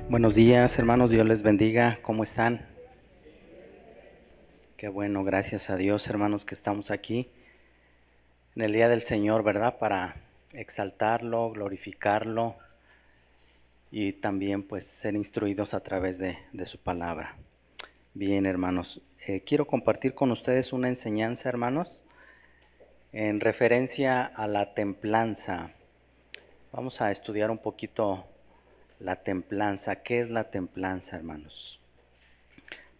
Buenos días, hermanos, Dios les bendiga. ¿Cómo están? Qué bueno, gracias a Dios, hermanos, que estamos aquí en el día del Señor, ¿verdad? Para exaltarlo, glorificarlo y también pues ser instruidos a través de su palabra. Bien, hermanos, quiero compartir con ustedes una enseñanza, hermanos, en referencia a la templanza. Vamos a estudiar un poquito la templanza. ¿Qué es la templanza, hermanos?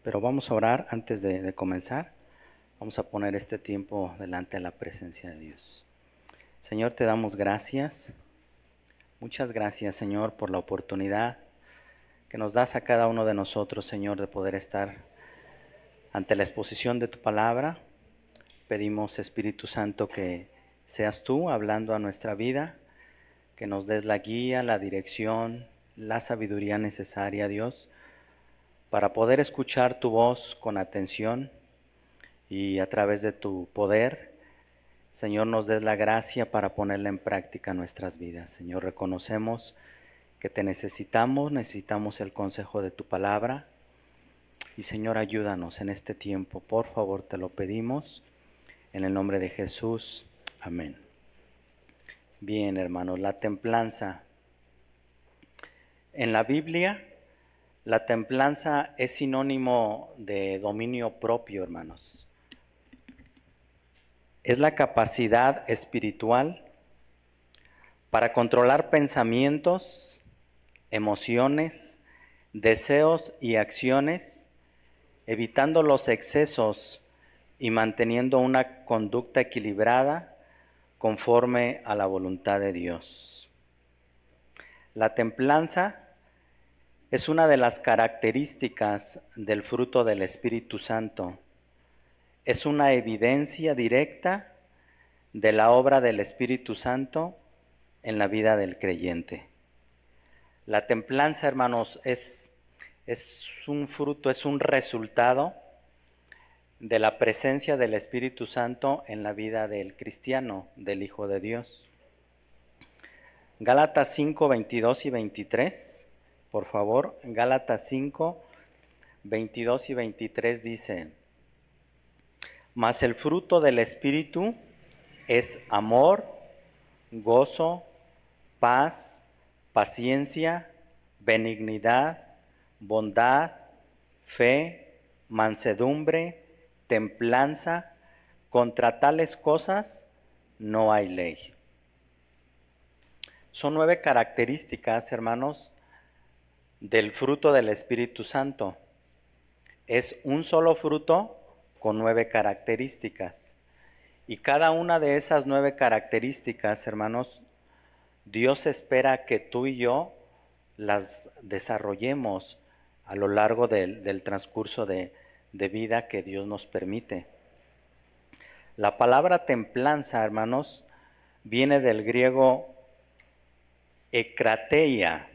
Pero vamos a orar antes de comenzar. Vamos a poner este tiempo delante de la presencia de Dios. Señor, te damos gracias. Muchas gracias, Señor, por la oportunidad que nos das a cada uno de nosotros, Señor, de poder estar ante la exposición de tu palabra. Pedimos, Espíritu Santo, que seas tú hablando a nuestra vida, que nos des la guía, la dirección, la sabiduría necesaria, Dios, para poder escuchar tu voz con atención y a través de tu poder, Señor, nos des la gracia para ponerla en práctica en nuestras vidas. Señor, reconocemos que te necesitamos el consejo de tu palabra. Y Señor, ayúdanos en este tiempo. Por favor, te lo pedimos. En el nombre de Jesús. Amén. Bien, hermanos, la templanza. En la Biblia, la templanza es sinónimo de dominio propio, hermanos. Es la capacidad espiritual para controlar pensamientos, emociones, deseos y acciones, evitando los excesos y manteniendo una conducta equilibrada conforme a la voluntad de Dios. La templanza es una de las características del fruto del Espíritu Santo. Es una evidencia directa de la obra del Espíritu Santo en la vida del creyente. La templanza, hermanos, es un fruto, es un resultado de la presencia del Espíritu Santo en la vida del cristiano, del Hijo de Dios. Gálatas 5, 22 y 23, por favor, Gálatas 5, 22 y 23 dice: Mas el fruto del Espíritu es amor, gozo, paz, paciencia, benignidad, bondad, fe, mansedumbre, templanza. Contra tales cosas no hay ley. Son 9 características, hermanos, del fruto del Espíritu Santo. Es un solo fruto con 9 características. Y cada una de esas 9 características, hermanos, Dios espera que tú y yo las desarrollemos a lo largo del transcurso de vida que Dios nos permite. La palabra templanza, hermanos, viene del griego ekrateia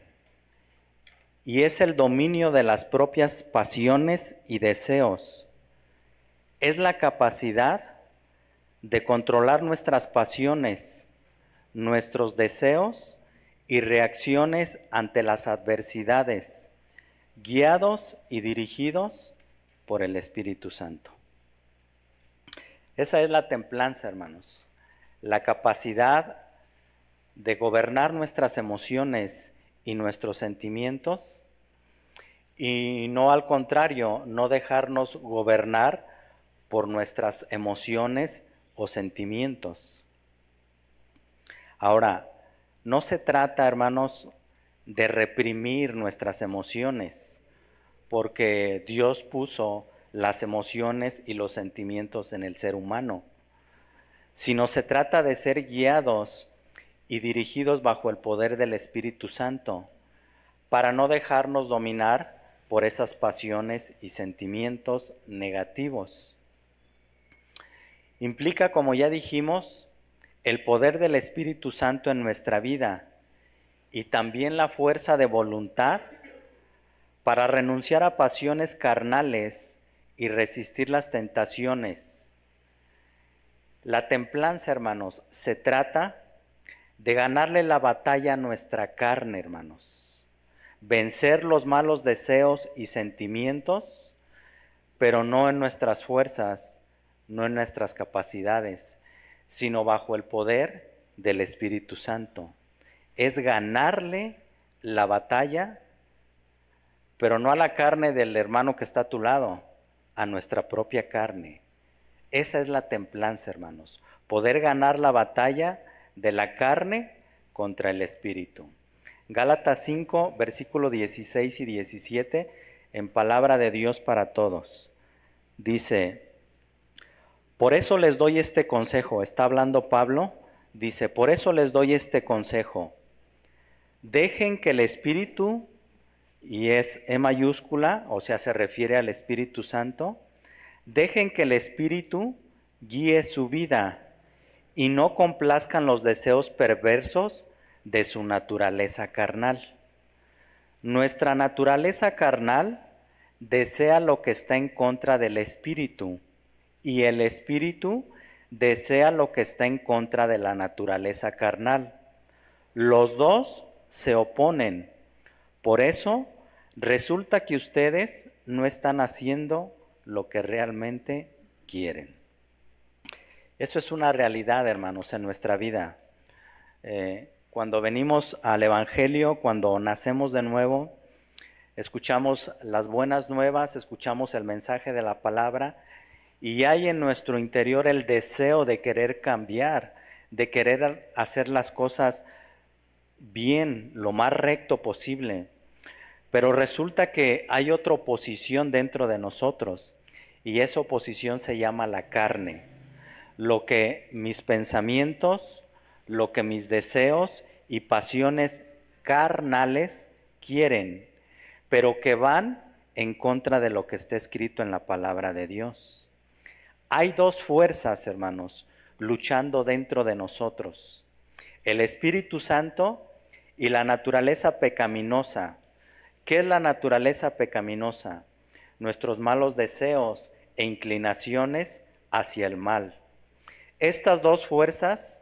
y es el dominio de las propias pasiones y deseos. Es la capacidad de controlar nuestras pasiones, nuestros deseos y reacciones ante las adversidades, guiados y dirigidos por el Espíritu Santo. Esa es la templanza, hermanos, la capacidad de gobernar nuestras emociones y nuestros sentimientos y no al contrario, no dejarnos gobernar por nuestras emociones o sentimientos. Ahora, no se trata, hermanos, de reprimir nuestras emociones, porque Dios puso las emociones y los sentimientos en el ser humano, sino se trata de ser guiados y dirigidos bajo el poder del Espíritu Santo, para no dejarnos dominar por esas pasiones y sentimientos negativos. Implica, como ya dijimos, el poder del Espíritu Santo en nuestra vida y también la fuerza de voluntad para renunciar a pasiones carnales y resistir las tentaciones. La templanza, hermanos, se trata de ganarle la batalla a nuestra carne, hermanos, vencer los malos deseos y sentimientos, pero no en nuestras fuerzas, no en nuestras capacidades, sino bajo el poder del Espíritu Santo. Es ganarle la batalla, pero no a la carne del hermano que está a tu lado, a nuestra propia carne. Esa es la templanza, hermanos. Poder ganar la batalla de la carne contra el Espíritu. Gálatas 5, versículo 16 y 17, en palabra de Dios para todos. Dice, por eso les doy este consejo. Está hablando Pablo. Dice, por eso les doy este consejo. Dejen que el Espíritu, y es E mayúscula, o sea, se refiere al Espíritu Santo, dejen que el Espíritu guíe su vida y no complazcan los deseos perversos de su naturaleza carnal. Nuestra naturaleza carnal desea lo que está en contra del Espíritu, y el Espíritu desea lo que está en contra de la naturaleza carnal. Los dos se oponen. Por eso resulta que ustedes no están haciendo lo que realmente quieren. Eso es una realidad, hermanos, en nuestra vida. Cuando venimos al Evangelio, cuando nacemos de nuevo, escuchamos las buenas nuevas, escuchamos el mensaje de la palabra, y hay en nuestro interior el deseo de querer cambiar, de querer hacer las cosas bien, lo más recto posible. Pero resulta que hay otra oposición dentro de nosotros, y esa oposición se llama la carne. Lo que mis pensamientos, lo que mis deseos y pasiones carnales quieren, pero que van en contra de lo que está escrito en la palabra de Dios. Hay dos fuerzas, hermanos, luchando dentro de nosotros: el Espíritu Santo y la naturaleza pecaminosa. ¿Qué es la naturaleza pecaminosa? Nuestros malos deseos e inclinaciones hacia el mal. Estas dos fuerzas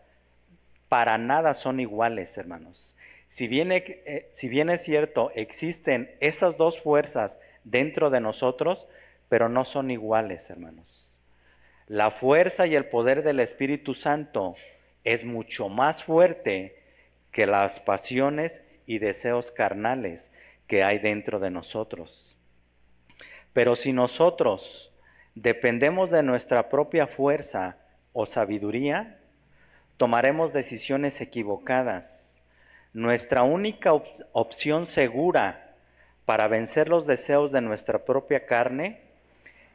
para nada son iguales, hermanos. Si bien es cierto, existen esas dos fuerzas dentro de nosotros, pero no son iguales, hermanos. La fuerza y el poder del Espíritu Santo es mucho más fuerte que las pasiones y deseos carnales que hay dentro de nosotros. Pero si nosotros dependemos de nuestra propia fuerza o sabiduría, tomaremos decisiones equivocadas. Nuestra única opción segura para vencer los deseos de nuestra propia carne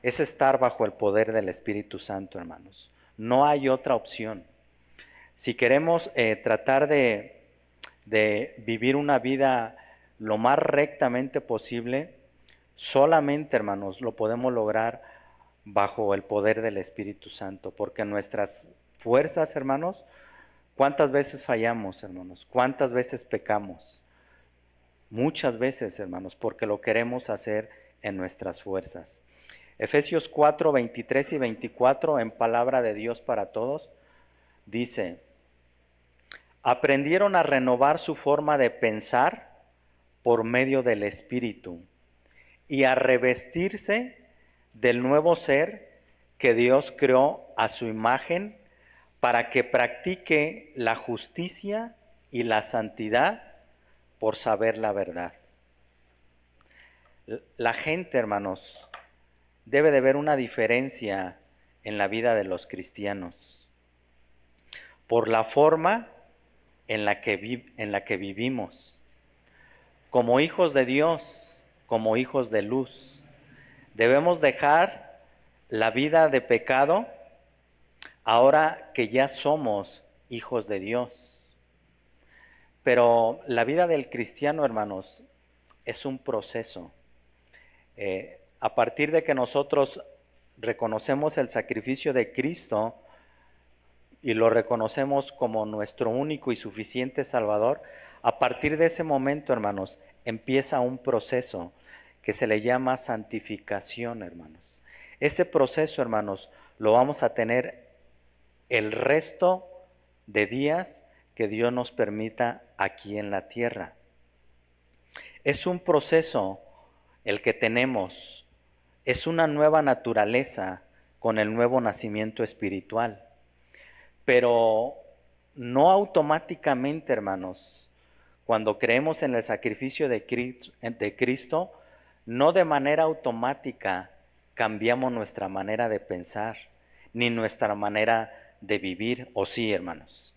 es estar bajo el poder del Espíritu Santo, hermanos. No hay otra opción. Si queremos tratar de vivir una vida lo más rectamente posible, solamente, hermanos, lo podemos lograr bajo el poder del Espíritu Santo, porque nuestras fuerzas, hermanos, ¿cuántas veces fallamos, hermanos? ¿Cuántas veces pecamos? Muchas veces, hermanos, porque lo queremos hacer en nuestras fuerzas. Efesios 4, 23 y 24, en palabra de Dios para todos, dice: aprendieron a renovar su forma de pensar por medio del Espíritu y a revestirse del nuevo ser que Dios creó a su imagen para que practique la justicia y la santidad por saber la verdad. La gente, hermanos, debe de ver una diferencia en la vida de los cristianos por la forma en la que vivimos. Como hijos de Dios, como hijos de luz, debemos dejar la vida de pecado ahora que ya somos hijos de Dios. Pero la vida del cristiano, hermanos, es un proceso. A partir de que nosotros reconocemos el sacrificio de Cristo y lo reconocemos como nuestro único y suficiente Salvador, a partir de ese momento, hermanos, empieza un proceso que se le llama santificación, hermanos. Ese proceso, hermanos, lo vamos a tener el resto de días que Dios nos permita aquí en la tierra. Es un proceso el que tenemos, es una nueva naturaleza con el nuevo nacimiento espiritual. Pero no automáticamente, hermanos, cuando creemos en el sacrificio de Cristo, no de manera automática cambiamos nuestra manera de pensar, ni nuestra manera de vivir, ¿o sí, hermanos?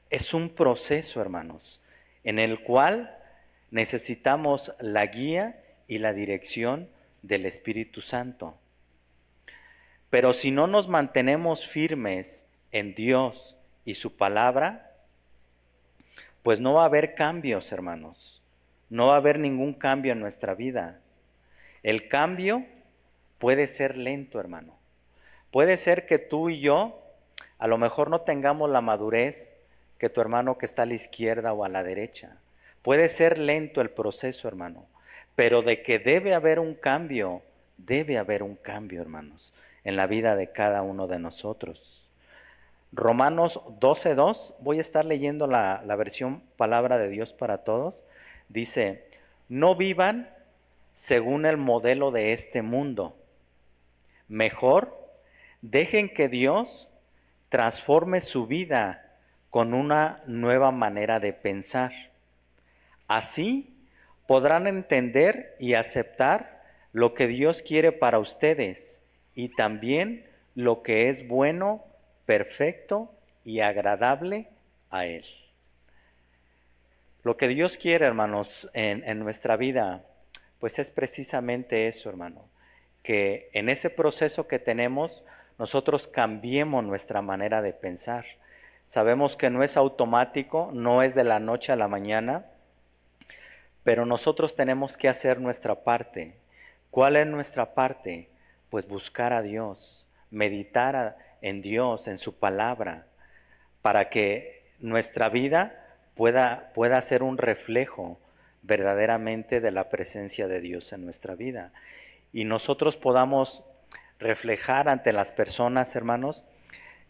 Es un proceso, hermanos, en el cual necesitamos la guía y la dirección del Espíritu Santo. Pero si no nos mantenemos firmes en Dios y su palabra, pues no va a haber cambios, hermanos. No va a haber ningún cambio en nuestra vida. El cambio puede ser lento, hermano. Puede ser que tú y yo a lo mejor no tengamos la madurez que tu hermano que está a la izquierda o a la derecha. Puede ser lento el proceso, hermano, pero de que debe haber un cambio, hermanos, en la vida de cada uno de nosotros. Romanos 12:2, voy a estar leyendo la versión Palabra de Dios para Todos. Dice, no vivan según el modelo de este mundo. Mejor, dejen que Dios transforme su vida con una nueva manera de pensar. Así podrán entender y aceptar lo que Dios quiere para ustedes y también lo que es bueno, perfecto y agradable a Él. Lo que Dios quiere, hermanos, en nuestra vida, pues es precisamente eso, hermano, que en ese proceso que tenemos, nosotros cambiemos nuestra manera de pensar. Sabemos que no es automático, no es de la noche a la mañana, pero nosotros tenemos que hacer nuestra parte. ¿Cuál es nuestra parte? Pues buscar a Dios, meditar en Dios, en su palabra, para que nuestra vida pueda ser un reflejo verdaderamente de la presencia de Dios en nuestra vida. Y nosotros podamos reflejar ante las personas, hermanos,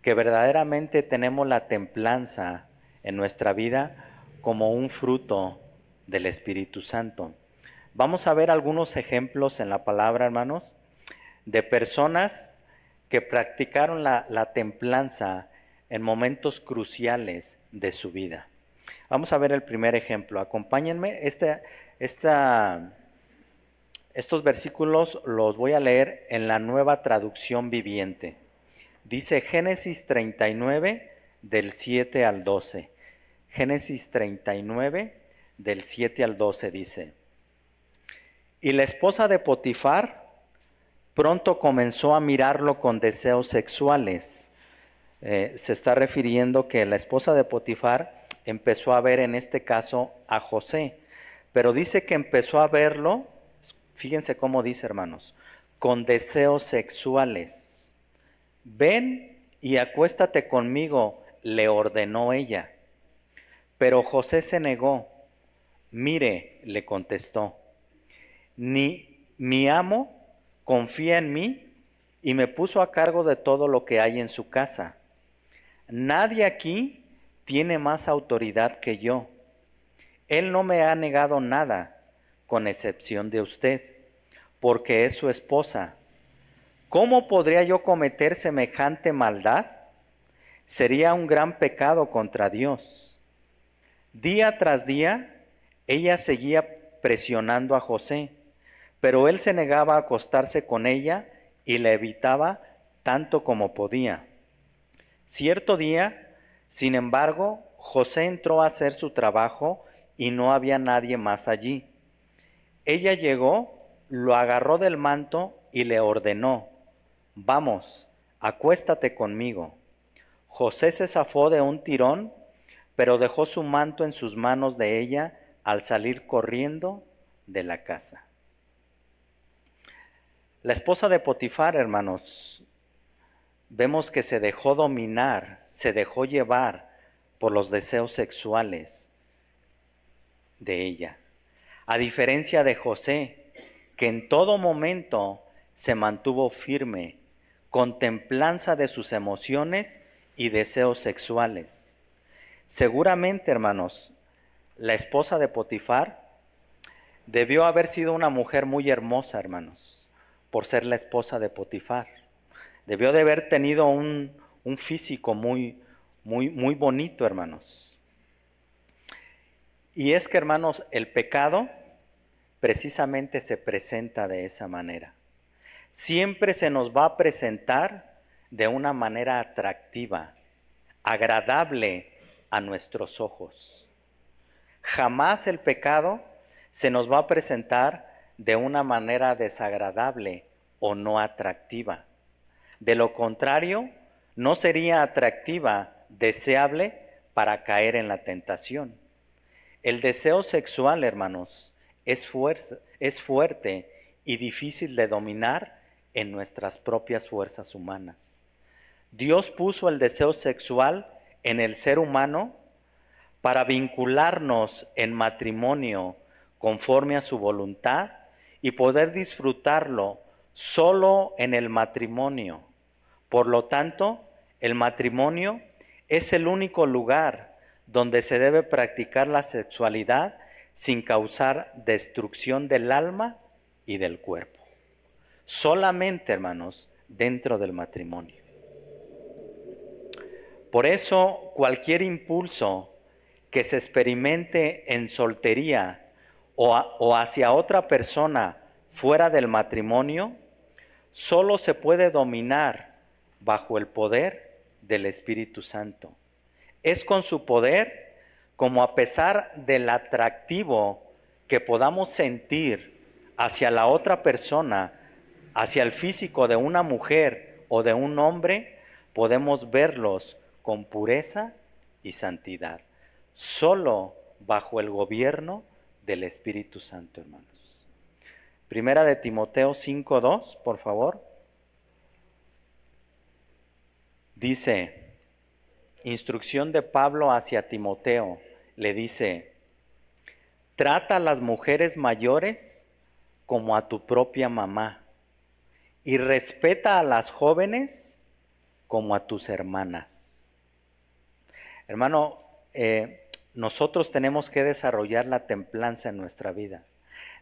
que verdaderamente tenemos la templanza en nuestra vida como un fruto del Espíritu Santo. Vamos a ver algunos ejemplos en la palabra, hermanos, de personas que practicaron la templanza en momentos cruciales de su vida. Vamos a ver el primer ejemplo. Acompáñenme. Estos versículos los voy a leer en la Nueva Traducción Viviente. Dice Génesis 39 del 7 al 12. Génesis 39 del 7 al 12 dice: Y la esposa de Potifar pronto comenzó a mirarlo con deseos sexuales. Se está refiriendo que la esposa de Potifar empezó a ver en este caso a José, pero dice que empezó a verlo, fíjense cómo dice, hermanos, con deseos sexuales. Ven y acuéstate conmigo, le ordenó ella. Pero José se negó. Mire, le contestó, ni mi amo confía en mí y me puso a cargo de todo lo que hay en su casa. Nadie aquí tiene más autoridad que yo. Él no me ha negado nada, con excepción de usted, porque es su esposa. ¿Cómo podría yo cometer semejante maldad? Sería un gran pecado contra Dios. Día tras día, ella seguía presionando a José, pero él se negaba a acostarse con ella y la evitaba tanto como podía. Cierto día, sin embargo, José entró a hacer su trabajo y no había nadie más allí. Ella llegó, lo agarró del manto y le ordenó: vamos, acuéstate conmigo. José se zafó de un tirón, pero dejó su manto en sus manos de ella al salir corriendo de la casa. La esposa de Potifar, hermanos, vemos que se dejó dominar, se dejó llevar por los deseos sexuales de ella. A diferencia de José, que en todo momento se mantuvo firme, con templanza de sus emociones y deseos sexuales. Seguramente, hermanos, la esposa de Potifar debió haber sido una mujer muy hermosa, hermanos, por ser la esposa de Potifar. Debió de haber tenido un físico muy bonito, hermanos. Y es que, hermanos, el pecado precisamente se presenta de esa manera. Siempre se nos va a presentar de una manera atractiva, agradable a nuestros ojos. Jamás el pecado se nos va a presentar de una manera desagradable o no atractiva. De lo contrario, no sería atractiva, deseable para caer en la tentación. El deseo sexual, hermanos, es fuerte y difícil de dominar en nuestras propias fuerzas humanas. Dios puso el deseo sexual en el ser humano para vincularnos en matrimonio conforme a su voluntad y poder disfrutarlo solo en el matrimonio. Por lo tanto, el matrimonio es el único lugar donde se debe practicar la sexualidad sin causar destrucción del alma y del cuerpo. Solamente, hermanos, dentro del matrimonio. Por eso, cualquier impulso que se experimente en soltería o hacia otra persona fuera del matrimonio, solo se puede dominar bajo el poder del Espíritu Santo. Es con su poder como, a pesar del atractivo que podamos sentir hacia la otra persona, hacia el físico de una mujer o de un hombre, podemos verlos con pureza y santidad, solo bajo el gobierno del Espíritu Santo, hermanos. Primera de Timoteo 5:2, por favor. Dice, instrucción de Pablo hacia Timoteo, le dice: trata a las mujeres mayores como a tu propia mamá y respeta a las jóvenes como a tus hermanas. Hermano, nosotros tenemos que desarrollar la templanza en nuestra vida,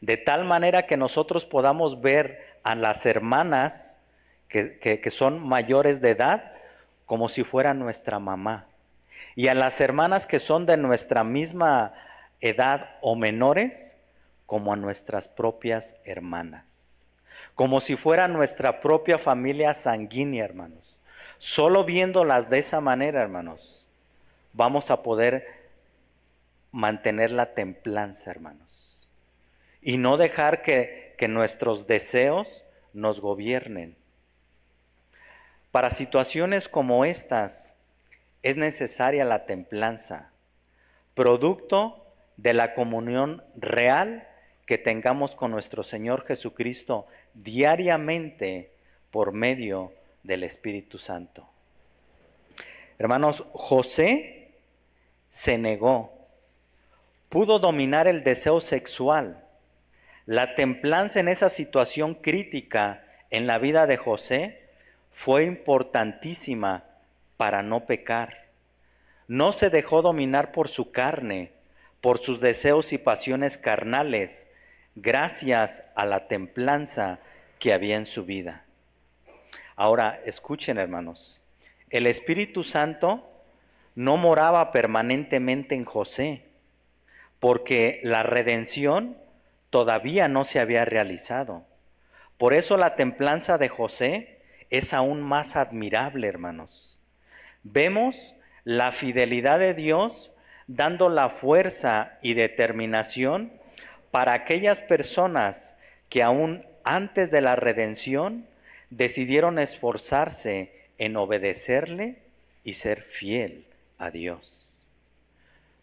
de tal manera que nosotros podamos ver a las hermanas que son mayores de edad como si fueran nuestra mamá, y a las hermanas que son de nuestra misma edad o menores como a nuestras propias hermanas, como si fuera nuestra propia familia sanguínea, hermanos. Solo viéndolas de esa manera, hermanos, vamos a poder mantener la templanza, hermanos, y no dejar que nuestros deseos nos gobiernen. Para situaciones como estas es necesaria la templanza, producto de la comunión real que tengamos con nuestro Señor Jesucristo diariamente por medio del Espíritu Santo. Hermanos, José se negó, pudo dominar el deseo sexual. La templanza en esa situación crítica en la vida de José fue importantísima para no pecar. No se dejó dominar por su carne, por sus deseos y pasiones carnales, gracias a la templanza que había en su vida. Ahora, escuchen, hermanos, el Espíritu Santo no moraba permanentemente en José, porque la redención todavía no se había realizado. Por eso la templanza de José es aún más admirable, hermanos. Vemos la fidelidad de Dios dando la fuerza y determinación para aquellas personas que aún antes de la redención decidieron esforzarse en obedecerle y ser fiel a Dios.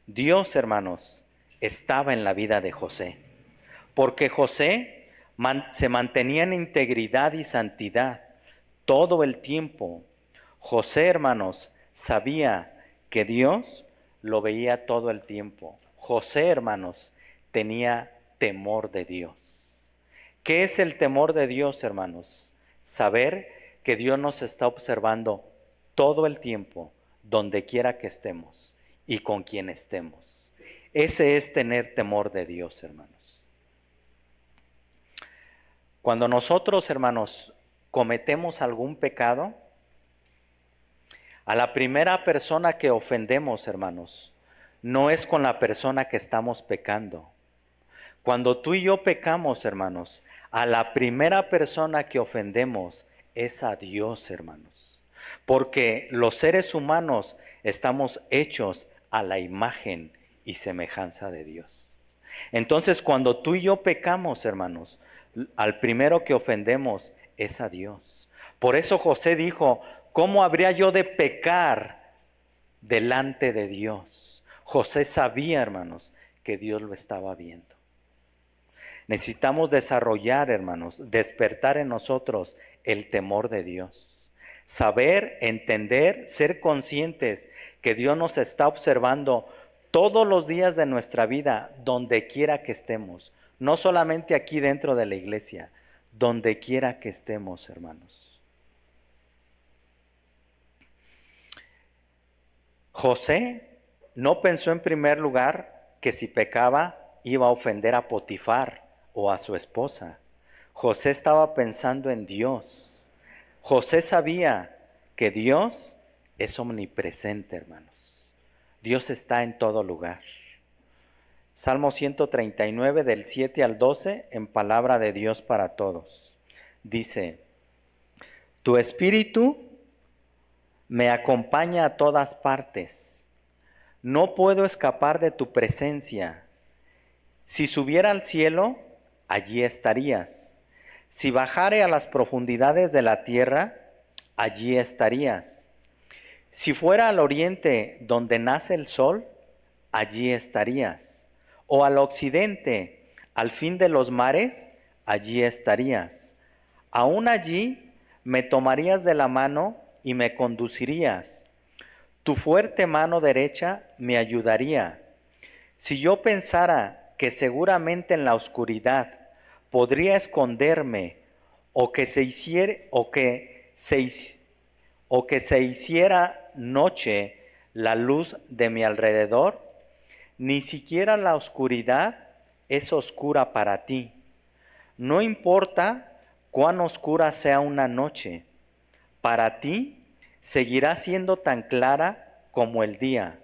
Dios, hermanos, estaba en la vida de José, porque José se mantenía en integridad y santidad todo el tiempo. José, hermanos, sabía que Dios lo veía todo el tiempo. José, hermanos, tenía temor de Dios. ¿Qué es el temor de Dios, hermanos? Saber que Dios nos está observando todo el tiempo, donde quiera que estemos y con quien estemos. Ese es tener temor de Dios, hermanos. Cuando nosotros, hermanos, cometemos algún pecado, a la primera persona que ofendemos, hermanos, no es con la persona que estamos pecando. Cuando tú y yo pecamos, hermanos, a la primera persona que ofendemos es a Dios, hermanos. Porque los seres humanos estamos hechos a la imagen y semejanza de Dios. Entonces, cuando tú y yo pecamos, hermanos, al primero que ofendemos es a Dios. Por eso José dijo, ¿cómo habría yo de pecar delante de Dios? José sabía, hermanos, que Dios lo estaba viendo. Necesitamos desarrollar, hermanos, despertar en nosotros el temor de Dios. Saber, entender, ser conscientes que Dios nos está observando todos los días de nuestra vida, donde quiera que estemos. No solamente aquí dentro de la iglesia, donde quiera que estemos, hermanos. José no pensó en primer lugar que si pecaba iba a ofender a Potifar o a su esposa. José estaba pensando en Dios. José sabía que Dios es omnipresente, hermanos. Dios está en todo lugar. Salmo 139 del 7 al 12 en palabra de Dios para todos. Dice, tu espíritu me acompaña a todas partes. No puedo escapar de tu presencia. Si subiera al cielo, allí estarías. Si bajare a las profundidades de la tierra, allí estarías. Si fuera al oriente donde nace el sol, allí estarías. O al occidente, al fin de los mares, allí estarías. Aún allí me tomarías de la mano y me conducirías. Tu fuerte mano derecha me ayudaría. Si yo pensara que seguramente en la oscuridad podría esconderme o que se hiciera noche la luz de mi alrededor, ni siquiera la oscuridad es oscura para ti. No importa cuán oscura sea una noche, para ti seguirá siendo tan clara como el día.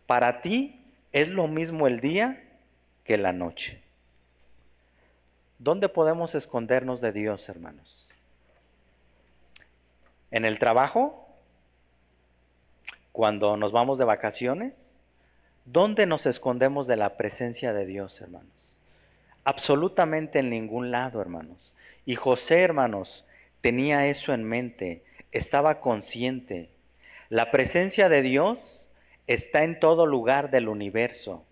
Para ti es lo mismo el día que la noche. ¿Dónde podemos escondernos de Dios, hermanos? ¿En el trabajo? ¿Cuando nos vamos de vacaciones? ¿Dónde nos escondemos de la presencia de Dios, hermanos? Absolutamente en ningún lado, hermanos. Y José, hermanos, tenía eso en mente, estaba consciente. La presencia de Dios está en todo lugar del universo.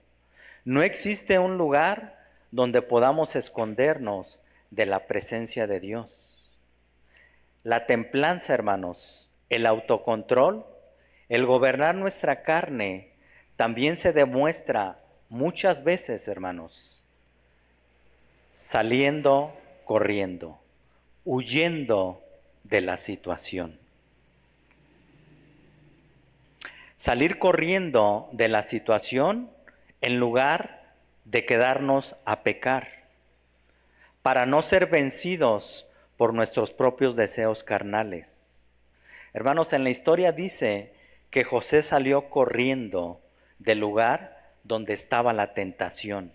No existe un lugar donde podamos escondernos de la presencia de Dios. La templanza, hermanos, el autocontrol, el gobernar nuestra carne, también se demuestra muchas veces, hermanos, saliendo, corriendo, huyendo de la situación. Salir corriendo de la situación en lugar de quedarnos a pecar, para no ser vencidos por nuestros propios deseos carnales. Hermanos, en la historia dice que José salió corriendo del lugar donde estaba la tentación.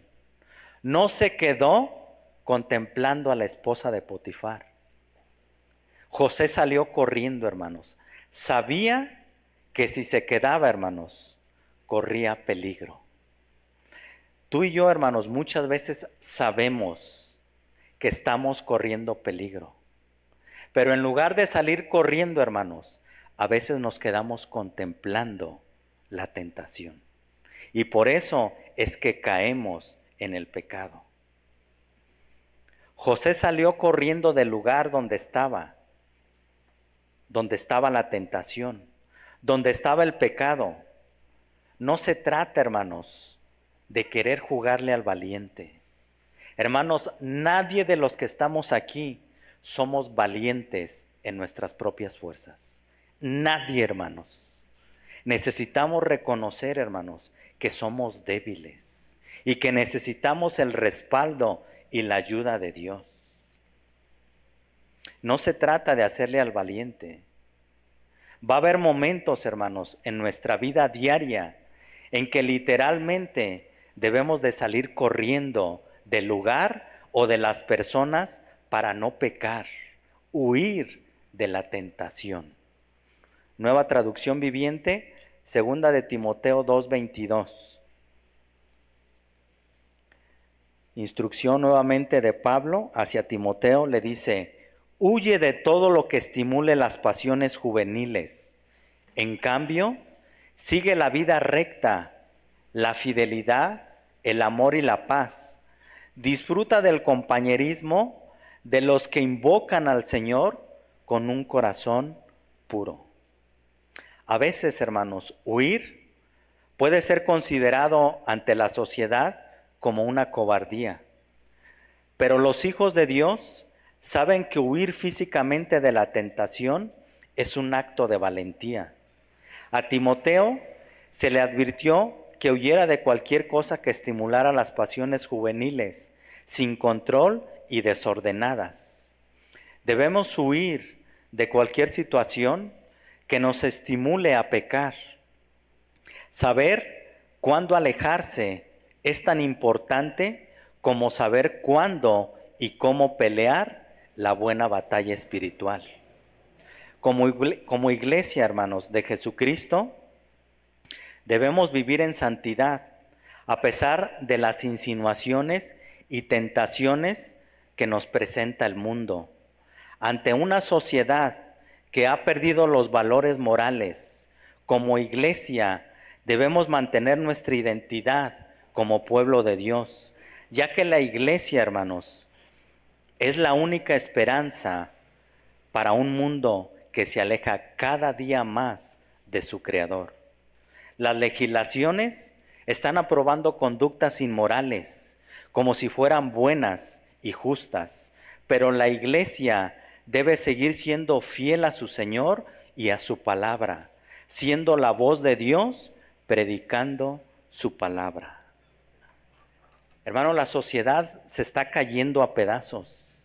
No se quedó contemplando a la esposa de Potifar. José salió corriendo, hermanos. Sabía que si se quedaba, hermanos, corría peligro. Tú y yo, hermanos, muchas veces sabemos que estamos corriendo peligro. Pero en lugar de salir corriendo, hermanos, a veces nos quedamos contemplando la tentación. Y por eso es que caemos en el pecado. José salió corriendo del lugar donde estaba la tentación, donde estaba el pecado. No se trata, hermanos, de querer jugarle al valiente. Hermanos, nadie de los que estamos aquí somos valientes en nuestras propias fuerzas. Nadie, hermanos. Necesitamos reconocer, hermanos, que somos débiles y que necesitamos el respaldo y la ayuda de Dios. No se trata de hacerle al valiente. Va a haber momentos, hermanos, en nuestra vida diaria en que literalmente debemos de salir corriendo del lugar o de las personas para no pecar, huir de la tentación. Nueva Traducción Viviente, segunda de Timoteo 2:22. Instrucción nuevamente de Pablo hacia Timoteo, le dice: huye de todo lo que estimule las pasiones juveniles. En cambio, sigue la vida recta, la fidelidad, el amor y la paz. Disfruta del compañerismo de los que invocan al Señor con un corazón puro. A veces, hermanos, huir puede ser considerado ante la sociedad como una cobardía. Pero los hijos de Dios saben que huir físicamente de la tentación es un acto de valentía. A Timoteo se le advirtió que huyera de cualquier cosa que estimulara las pasiones juveniles, sin control y desordenadas. Debemos huir de cualquier situación que nos estimule a pecar. Saber cuándo alejarse es tan importante como saber cuándo y cómo pelear la buena batalla espiritual. Como iglesia, hermanos, de Jesucristo, debemos vivir en santidad, a pesar de las insinuaciones y tentaciones que nos presenta el mundo. Ante una sociedad que ha perdido los valores morales, como iglesia debemos mantener nuestra identidad como pueblo de Dios, ya que la iglesia, hermanos, es la única esperanza para un mundo que se aleja cada día más de su Creador. Las legislaciones están aprobando conductas inmorales como si fueran buenas y justas, pero la iglesia debe seguir siendo fiel a su Señor y a su palabra, siendo la voz de Dios, predicando su palabra. Hermano, la sociedad se está cayendo a pedazos,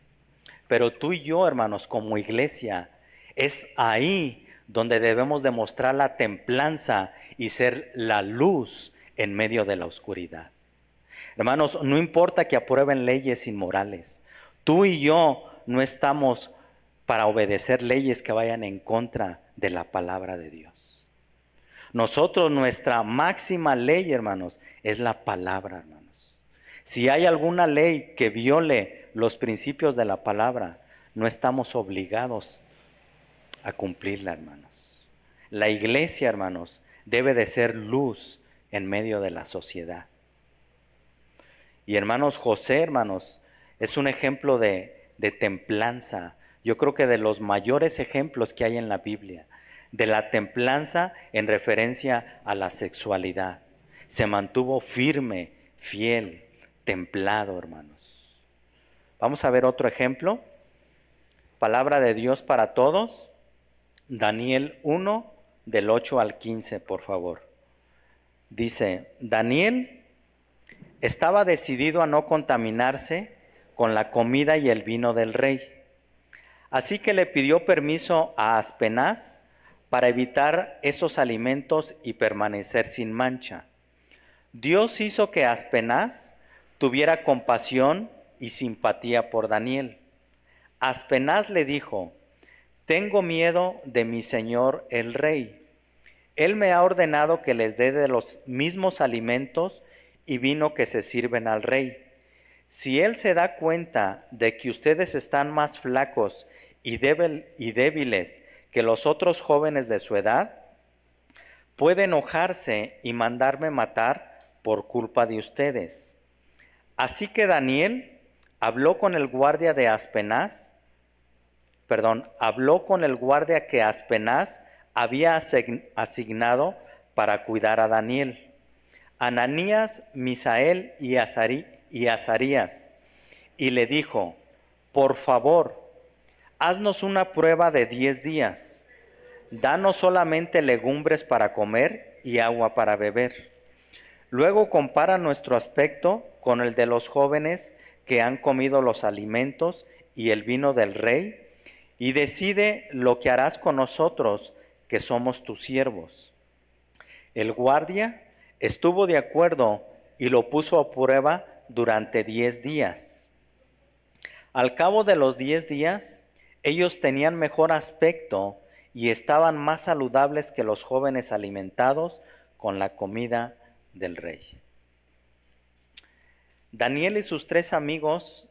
pero tú y yo, hermanos, como iglesia, es ahí donde debemos demostrar la templanza y ser la luz en medio de la oscuridad. Hermanos, no importa que aprueben leyes inmorales. Tú y yo no estamos para obedecer leyes que vayan en contra de la palabra de Dios. Nosotros, nuestra máxima ley, hermanos, es la palabra, hermanos. Si hay alguna ley que viole los principios de la palabra, no estamos obligados a cumplirla, hermanos. La iglesia, hermanos, debe de ser luz en medio de la sociedad. Y hermanos, José, hermanos, es un ejemplo de templanza. Yo creo que de los mayores ejemplos que hay en la Biblia, de la templanza en referencia a la sexualidad. Se mantuvo firme, fiel, templado, hermanos. Vamos a ver otro ejemplo. Palabra de Dios para todos. Daniel 1, del 8 al 15, por favor. Dice, Daniel estaba decidido a no contaminarse con la comida y el vino del rey. Así que le pidió permiso a Aspenaz para evitar esos alimentos y permanecer sin mancha. Dios hizo que Aspenaz tuviera compasión y simpatía por Daniel. Aspenaz le dijo, tengo miedo de mi señor el rey. Él me ha ordenado que les dé de los mismos alimentos y vino que se sirven al rey. Si él se da cuenta de que ustedes están más flacos y débiles que los otros jóvenes de su edad, puede enojarse y mandarme matar por culpa de ustedes. Así que Daniel habló con el guardia que Aspenaz había asignado para cuidar a Daniel, Ananías, Misael y Azarías, y le dijo, por favor, haznos una prueba de 10 días, danos solamente legumbres para comer y agua para beber. Luego compara nuestro aspecto con el de los jóvenes que han comido los alimentos y el vino del rey, y decide lo que harás con nosotros, que somos tus siervos. El guardia estuvo de acuerdo y lo puso a prueba durante 10 días. Al cabo de los 10 días, ellos tenían mejor aspecto y estaban más saludables que los jóvenes alimentados con la comida del rey. Daniel y sus 3 amigos,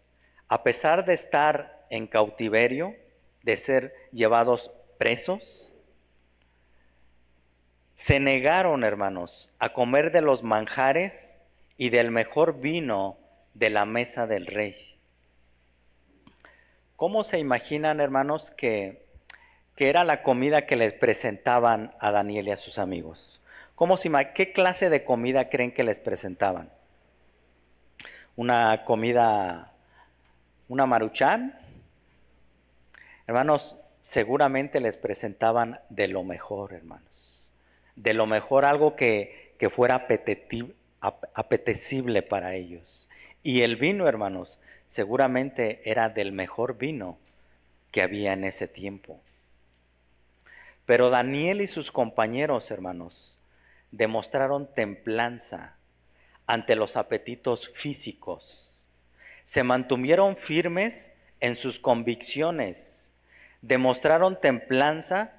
a pesar de estar en cautiverio, de ser llevados presos, se negaron, hermanos, a comer de los manjares y del mejor vino de la mesa del rey. ¿Cómo se imaginan, hermanos, que era la comida que les presentaban a Daniel y a sus amigos? ¿Qué clase de comida creen que les presentaban? ¿Una comida, una maruchan? Hermanos, seguramente les presentaban de lo mejor, hermanos. De lo mejor, algo que fuera apetecible para ellos. Y el vino, hermanos, seguramente era del mejor vino que había en ese tiempo. Pero Daniel y sus compañeros, hermanos, demostraron templanza ante los apetitos físicos. Se mantuvieron firmes en sus convicciones. Demostraron templanza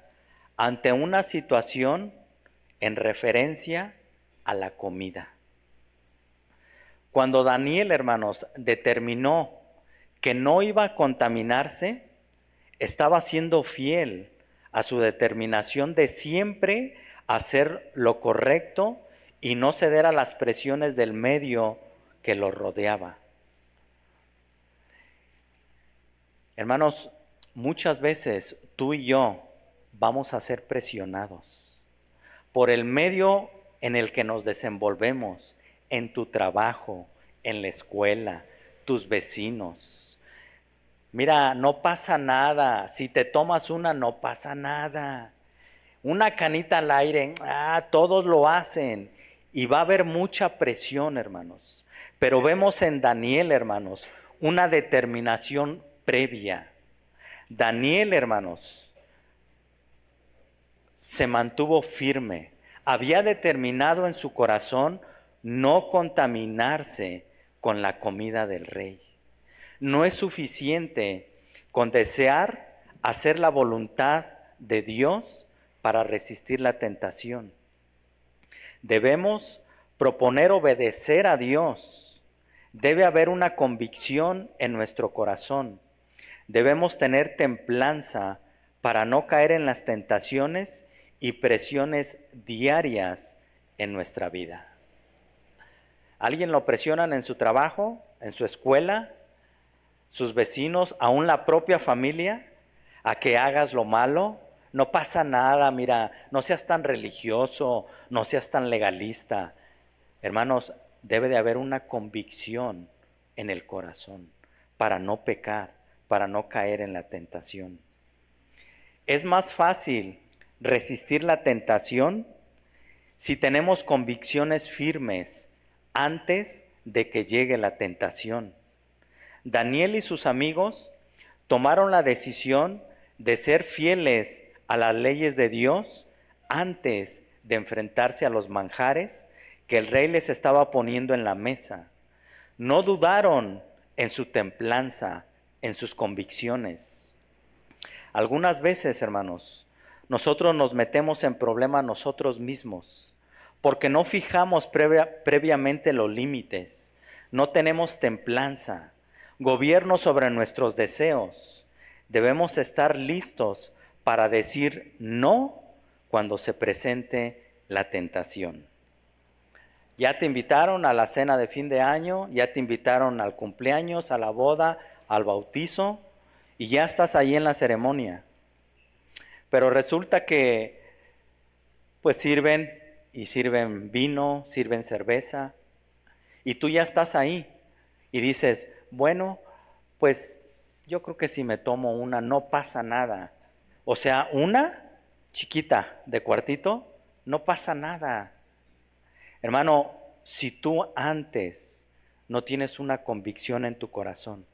ante una situación en referencia a la comida. Cuando Daniel, hermanos, determinó que no iba a contaminarse, estaba siendo fiel a su determinación de siempre hacer lo correcto y no ceder a las presiones del medio que lo rodeaba. Hermanos, muchas veces tú y yo vamos a ser presionados por el medio en el que nos desenvolvemos, en tu trabajo, en la escuela, tus vecinos. Mira, no pasa nada. Si te tomas una, no pasa nada. Una canita al aire, todos lo hacen. Y va a haber mucha presión, hermanos. Pero vemos en Daniel, hermanos, una determinación previa. Daniel, hermanos, se mantuvo firme. Había determinado en su corazón no contaminarse con la comida del rey. No es suficiente con desear hacer la voluntad de Dios para resistir la tentación. Debemos proponer obedecer a Dios. Debe haber una convicción en nuestro corazón. Debemos tener templanza para no caer en las tentaciones y presiones diarias en nuestra vida. ¿Alguien lo presionan en su trabajo, en su escuela, sus vecinos, aún la propia familia, a que hagas lo malo? No pasa nada, mira, no seas tan religioso, no seas tan legalista. Hermanos, debe de haber una convicción en el corazón para no pecar, para no caer en la tentación. Es más fácil resistir la tentación si tenemos convicciones firmes antes de que llegue la tentación. Daniel y sus amigos tomaron la decisión de ser fieles a las leyes de Dios antes de enfrentarse a los manjares que el rey les estaba poniendo en la mesa. No dudaron en su templanza, en sus convicciones. Algunas veces, hermanos, nosotros nos metemos en problemas nosotros mismos porque no fijamos previamente los límites, no tenemos templanza, gobierno sobre nuestros deseos. Debemos estar listos para decir no cuando se presente la tentación. Ya te invitaron a la cena de fin de año, ya te invitaron al cumpleaños, a la boda, al bautizo, y ya estás ahí en la ceremonia. Pero resulta que pues sirven vino, sirven cerveza, y tú ya estás ahí y dices, bueno, pues yo creo que si me tomo una no pasa nada. O sea, una chiquita de cuartito, no pasa nada. Hermano, si tú antes no tienes una convicción en tu corazón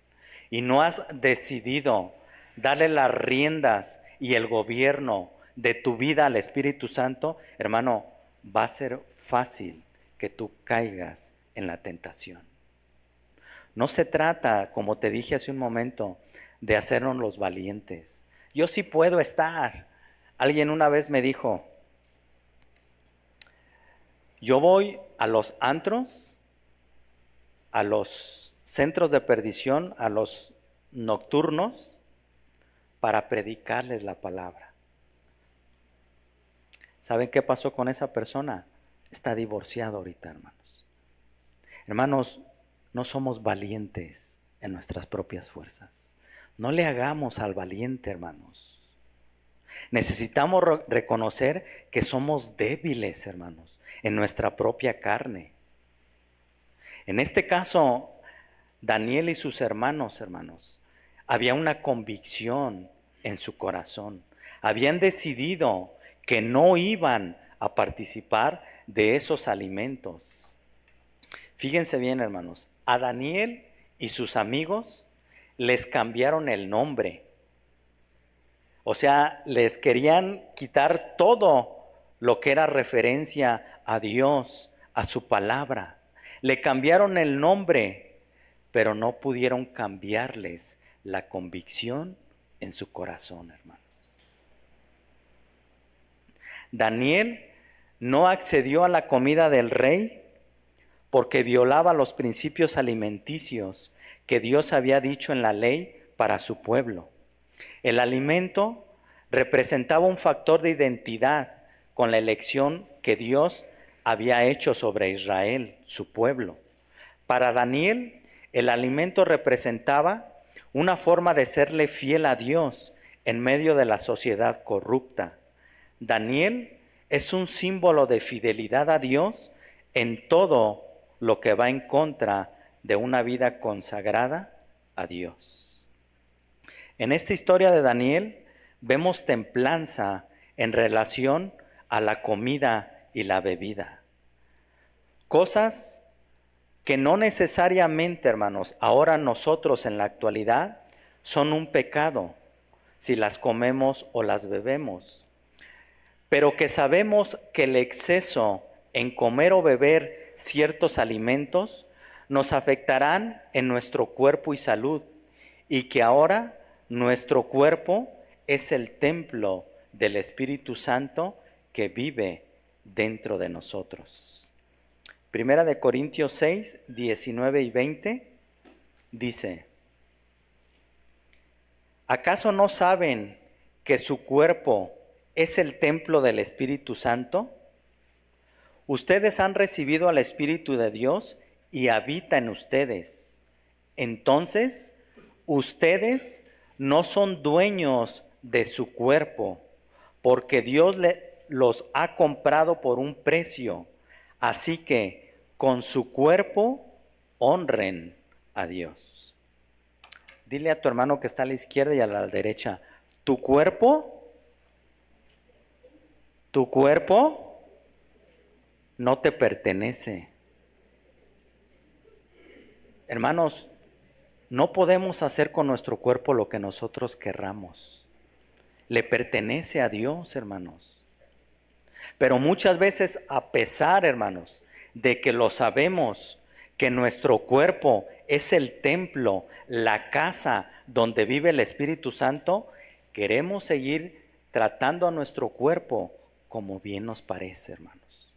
y no has decidido darle las riendas y el gobierno de tu vida al Espíritu Santo, hermano, va a ser fácil que tú caigas en la tentación. No se trata, como te dije hace un momento, de hacernos los valientes. Yo sí puedo estar. Alguien una vez me dijo, yo voy a los antros, a los centros de perdición, a los nocturnos, para predicarles la palabra. ¿Saben qué pasó con esa persona? Está divorciado ahorita, hermanos. Hermanos, no somos valientes en nuestras propias fuerzas. No le hagamos al valiente, hermanos. Necesitamos reconocer que somos débiles, hermanos, en nuestra propia carne. En este caso, Daniel y sus hermanos, había una convicción en su corazón. Habían decidido que no iban a participar de esos alimentos. Fíjense bien, hermanos, a Daniel y sus amigos les cambiaron el nombre. O sea, les querían quitar todo lo que era referencia a Dios, a su palabra. Le cambiaron el nombre, pero no pudieron cambiarles la convicción en su corazón, hermanos. Daniel no accedió a la comida del rey porque violaba los principios alimenticios que Dios había dicho en la ley para su pueblo. El alimento representaba un factor de identidad con la elección que Dios había hecho sobre Israel, su pueblo. Para Daniel, el alimento representaba una forma de serle fiel a Dios en medio de la sociedad corrupta. Daniel es un símbolo de fidelidad a Dios en todo lo que va en contra de una vida consagrada a Dios. En esta historia de Daniel vemos templanza en relación a la comida y la bebida. Cosas que no necesariamente, hermanos, ahora nosotros en la actualidad son un pecado si las comemos o las bebemos, pero que sabemos que el exceso en comer o beber ciertos alimentos nos afectarán en nuestro cuerpo y salud, y que ahora nuestro cuerpo es el templo del Espíritu Santo que vive dentro de nosotros. Primera de Corintios 6, 19 y 20 dice: ¿acaso no saben que su cuerpo es el templo del Espíritu Santo? Ustedes han recibido al Espíritu de Dios y habita en ustedes. Entonces, ustedes no son dueños de su cuerpo, porque Dios los ha comprado por un precio. Así que con su cuerpo honren a Dios. Dile a tu hermano que está a la izquierda y a la derecha: tu cuerpo no te pertenece. Hermanos, no podemos hacer con nuestro cuerpo lo que nosotros querramos. Le pertenece a Dios, hermanos. Pero muchas veces, a pesar, hermanos, de que lo sabemos, que nuestro cuerpo es el templo, la casa donde vive el Espíritu Santo, queremos seguir tratando a nuestro cuerpo como bien nos parece, hermanos.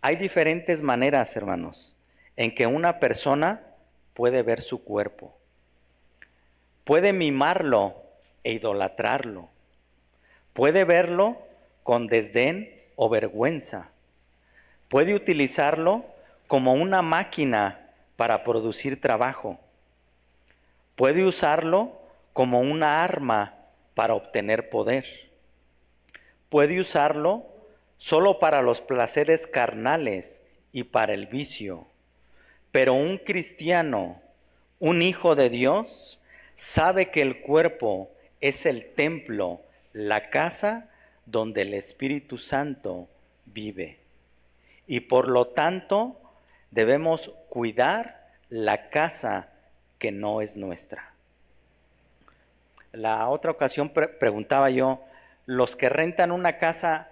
Hay diferentes maneras, hermanos, en que una persona puede ver su cuerpo. Puede mimarlo e idolatrarlo. Puede verlo con desdén o vergüenza. Puede utilizarlo como una máquina para producir trabajo. Puede usarlo como una arma para obtener poder. Puede usarlo solo para los placeres carnales y para el vicio. Pero un cristiano, un hijo de Dios, sabe que el cuerpo es el templo, la casa donde el Espíritu Santo vive. Y por lo tanto, debemos cuidar la casa que no es nuestra. La otra ocasión preguntaba yo, ¿los que rentan una casa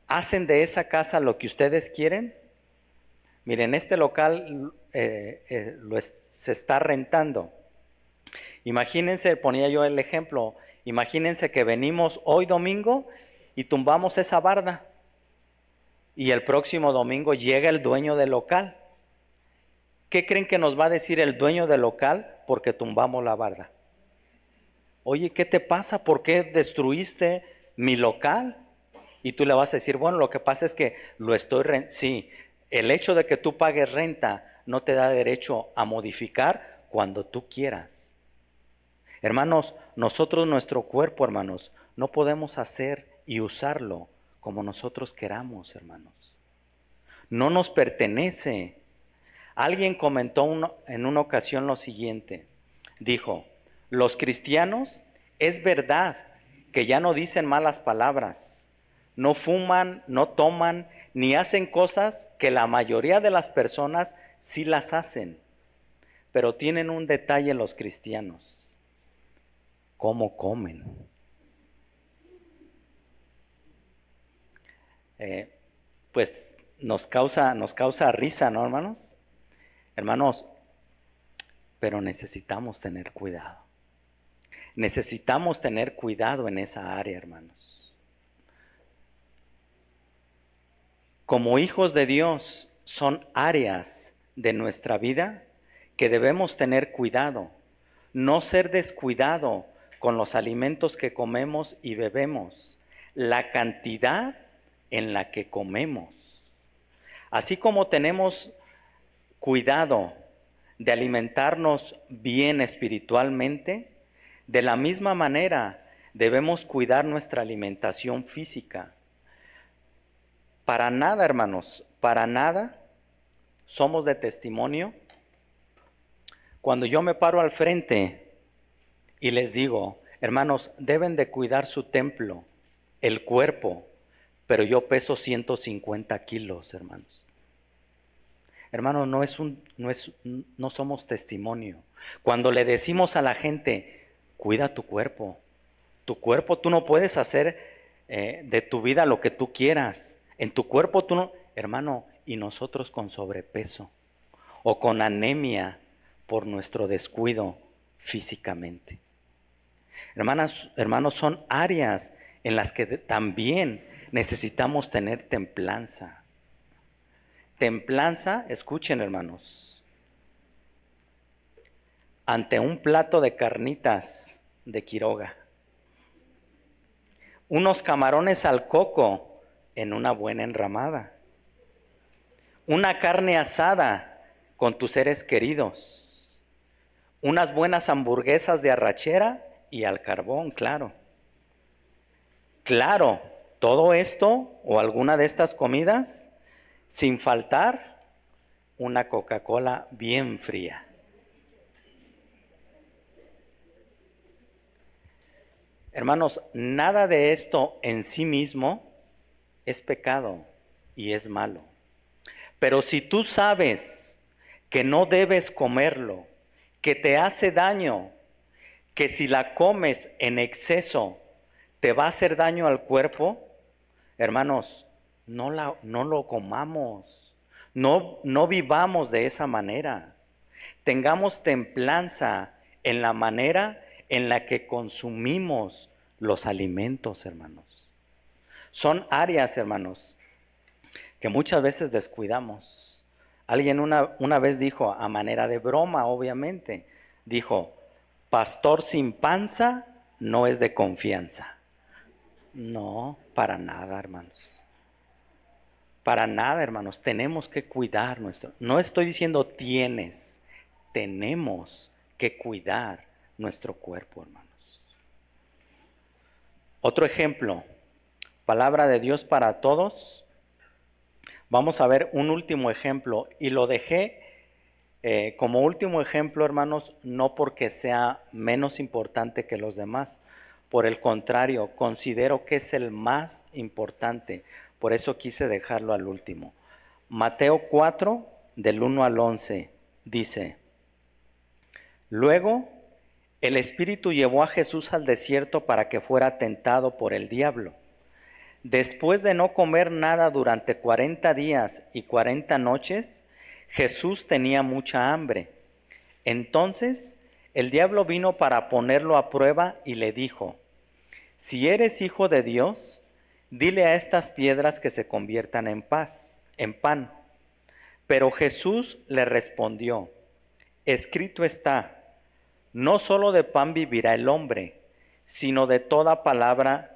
hacen de esa casa lo que ustedes quieren? Miren, este local se está rentando. Imagínense, ponía yo el ejemplo, imagínense que venimos hoy domingo y tumbamos esa barda. Y el próximo domingo llega el dueño del local. ¿Qué creen que nos va a decir el dueño del local porque tumbamos la barda? Oye, ¿qué te pasa? ¿Por qué destruiste mi local? Y tú le vas a decir, bueno, lo que pasa es que lo estoy rentando. Sí, el hecho de que tú pagues renta no te da derecho a modificar cuando tú quieras. Hermanos, nosotros, nuestro cuerpo, hermanos, no podemos hacer y usarlo como nosotros queramos, hermanos. No nos pertenece. Alguien comentó en una ocasión lo siguiente. Dijo, los cristianos es verdad que ya no dicen malas palabras, no fuman, no toman, ni hacen cosas que la mayoría de las personas sí las hacen. Pero tienen un detalle los cristianos. ¿Cómo comen? Pues nos causa risa, ¿no, hermanos? Hermanos, pero necesitamos tener cuidado. Necesitamos tener cuidado en esa área, hermanos. Como hijos de Dios, son áreas de nuestra vida que debemos tener cuidado. No ser descuidado con los alimentos que comemos y bebemos. La cantidad en la que comemos. Así como tenemos cuidado de alimentarnos bien espiritualmente, de la misma manera debemos cuidar nuestra alimentación física. Para nada, hermanos, para nada somos de testimonio cuando yo me paro al frente y les digo, hermanos, deben de cuidar su templo, el cuerpo, pero yo peso 150 kilos, hermanos. Hermanos, no somos testimonio. Cuando le decimos a la gente, cuida tu cuerpo, tú no puedes hacer de tu vida lo que tú quieras. En tu cuerpo tú no, hermano, y nosotros con sobrepeso o con anemia por nuestro descuido físicamente. Hermanos, son áreas en las que también necesitamos tener templanza. Templanza, escuchen, hermanos, ante un plato de carnitas de Quiroga, unos camarones al coco en una buena enramada, una carne asada con tus seres queridos, unas buenas hamburguesas de arrachera y al carbón, claro. Claro, todo esto o alguna de estas comidas, sin faltar una Coca-Cola bien fría. Hermanos, nada de esto en sí mismo es pecado y es malo. Pero si tú sabes que no debes comerlo, que te hace daño, que si la comes en exceso te va a hacer daño al cuerpo, hermanos, no lo comamos, no vivamos de esa manera. Tengamos templanza en la manera en la que consumimos los alimentos, hermanos. Son áreas, hermanos, que muchas veces descuidamos. Alguien una vez dijo, a manera de broma, obviamente, dijo, pastor sin panza no es de confianza. No, para nada, hermanos. Para nada, hermanos. Tenemos que cuidar nuestro. No estoy diciendo tienes, tenemos que cuidar nuestro cuerpo, hermanos. Otro ejemplo, palabra de Dios para todos. Vamos a ver un último ejemplo y lo dejé como último ejemplo, hermanos, no porque sea menos importante que los demás. Por el contrario, considero que es el más importante. Por eso quise dejarlo al último. Mateo 4, del 1 al 11, dice, luego El Espíritu llevó a Jesús al desierto para que fuera tentado por el diablo. Después de no comer nada durante 40 días y 40 noches, Jesús tenía mucha hambre. Entonces el diablo vino para ponerlo a prueba y le dijo: si eres hijo de Dios, dile a estas piedras que se conviertan en pan. Pero Jesús le respondió: escrito está, no solo de pan vivirá el hombre, sino de toda palabra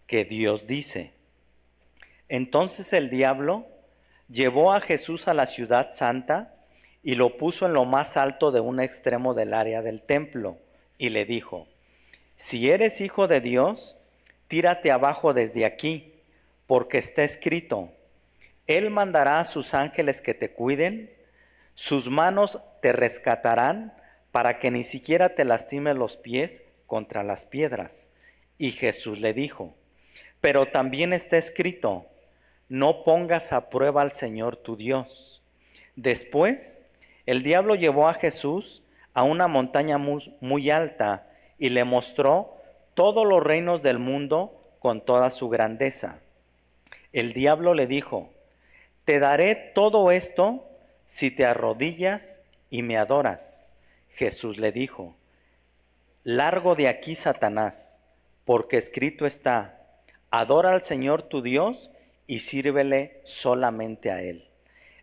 que Dios dice. Entonces el diablo llevó a Jesús a la ciudad santa y lo puso en lo más alto de un extremo del área del templo y le dijo: si eres hijo de Dios, tírate abajo desde aquí, porque está escrito: Él mandará a sus ángeles que te cuiden, sus manos te rescatarán para que ni siquiera te lastimes los pies contra las piedras. Y Jesús le dijo: pero también está escrito: no pongas a prueba al Señor tu Dios. Después, el diablo llevó a Jesús a una montaña muy alta y le mostró todos los reinos del mundo con toda su grandeza. El diablo le dijo: te daré todo esto si te arrodillas y me adoras. Jesús le dijo: largo de aquí, Satanás, porque escrito está: adora al Señor tu Dios y sírvele solamente a Él.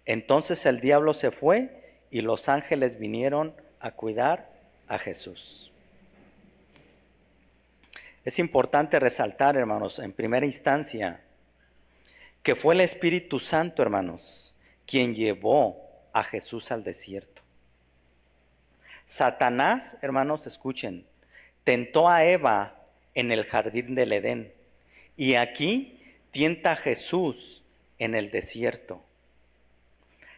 Entonces el diablo se fue y los ángeles vinieron a cuidar a Jesús. Es importante resaltar, hermanos, en primera instancia, que fue el Espíritu Santo, hermanos, quien llevó a Jesús al desierto. Satanás, hermanos, escuchen, tentó a Eva en el jardín del Edén y aquí tienta a Jesús en el desierto.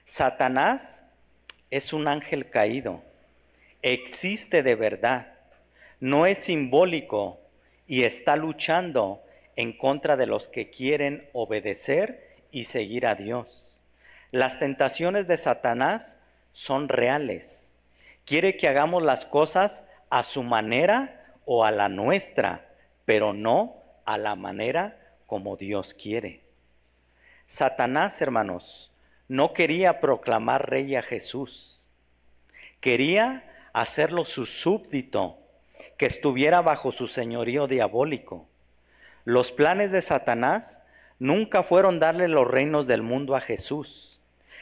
Satanás es un ángel caído, existe de verdad, no es simbólico y está luchando en contra de los que quieren obedecer y seguir a Dios. Las tentaciones de Satanás son reales. Quiere que hagamos las cosas a su manera o a la nuestra, pero no a la manera como Dios quiere. Satanás, hermanos, no quería proclamar rey a Jesús. Quería hacerlo su súbdito, que estuviera bajo su señorío diabólico. Los planes de Satanás nunca fueron darle los reinos del mundo a Jesús,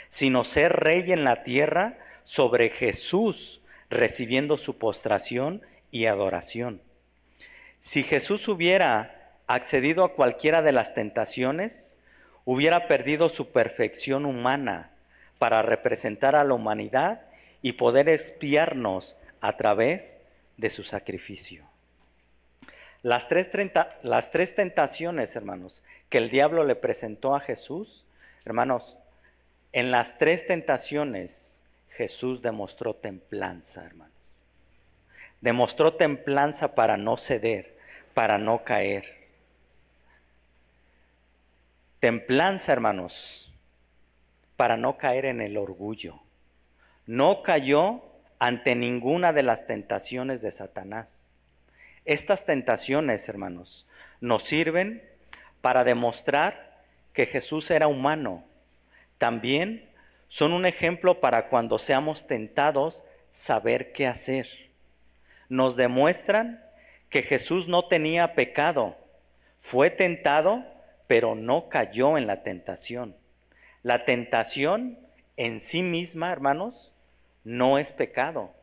sino ser rey en la tierra sobre Jesús, recibiendo su postración y adoración. Si Jesús hubiera accedido a cualquiera de las tentaciones, hubiera perdido su perfección humana para representar a la humanidad y poder expiarnos a través de su sacrificio. Las tres tentaciones, hermanos, que el diablo le presentó a Jesús, hermanos, en las tres tentaciones Jesús demostró templanza, hermanos. Demostró templanza para no ceder, para no caer. Templanza, hermanos, para no caer en el orgullo. No cayó ante ninguna de las tentaciones de Satanás. Estas tentaciones, hermanos, nos sirven para demostrar que Jesús era humano. También son un ejemplo para cuando seamos tentados saber qué hacer. Nos demuestran que Jesús no tenía pecado. Fue tentado, pero no cayó en la tentación. La tentación en sí misma, hermanos, no es pecado.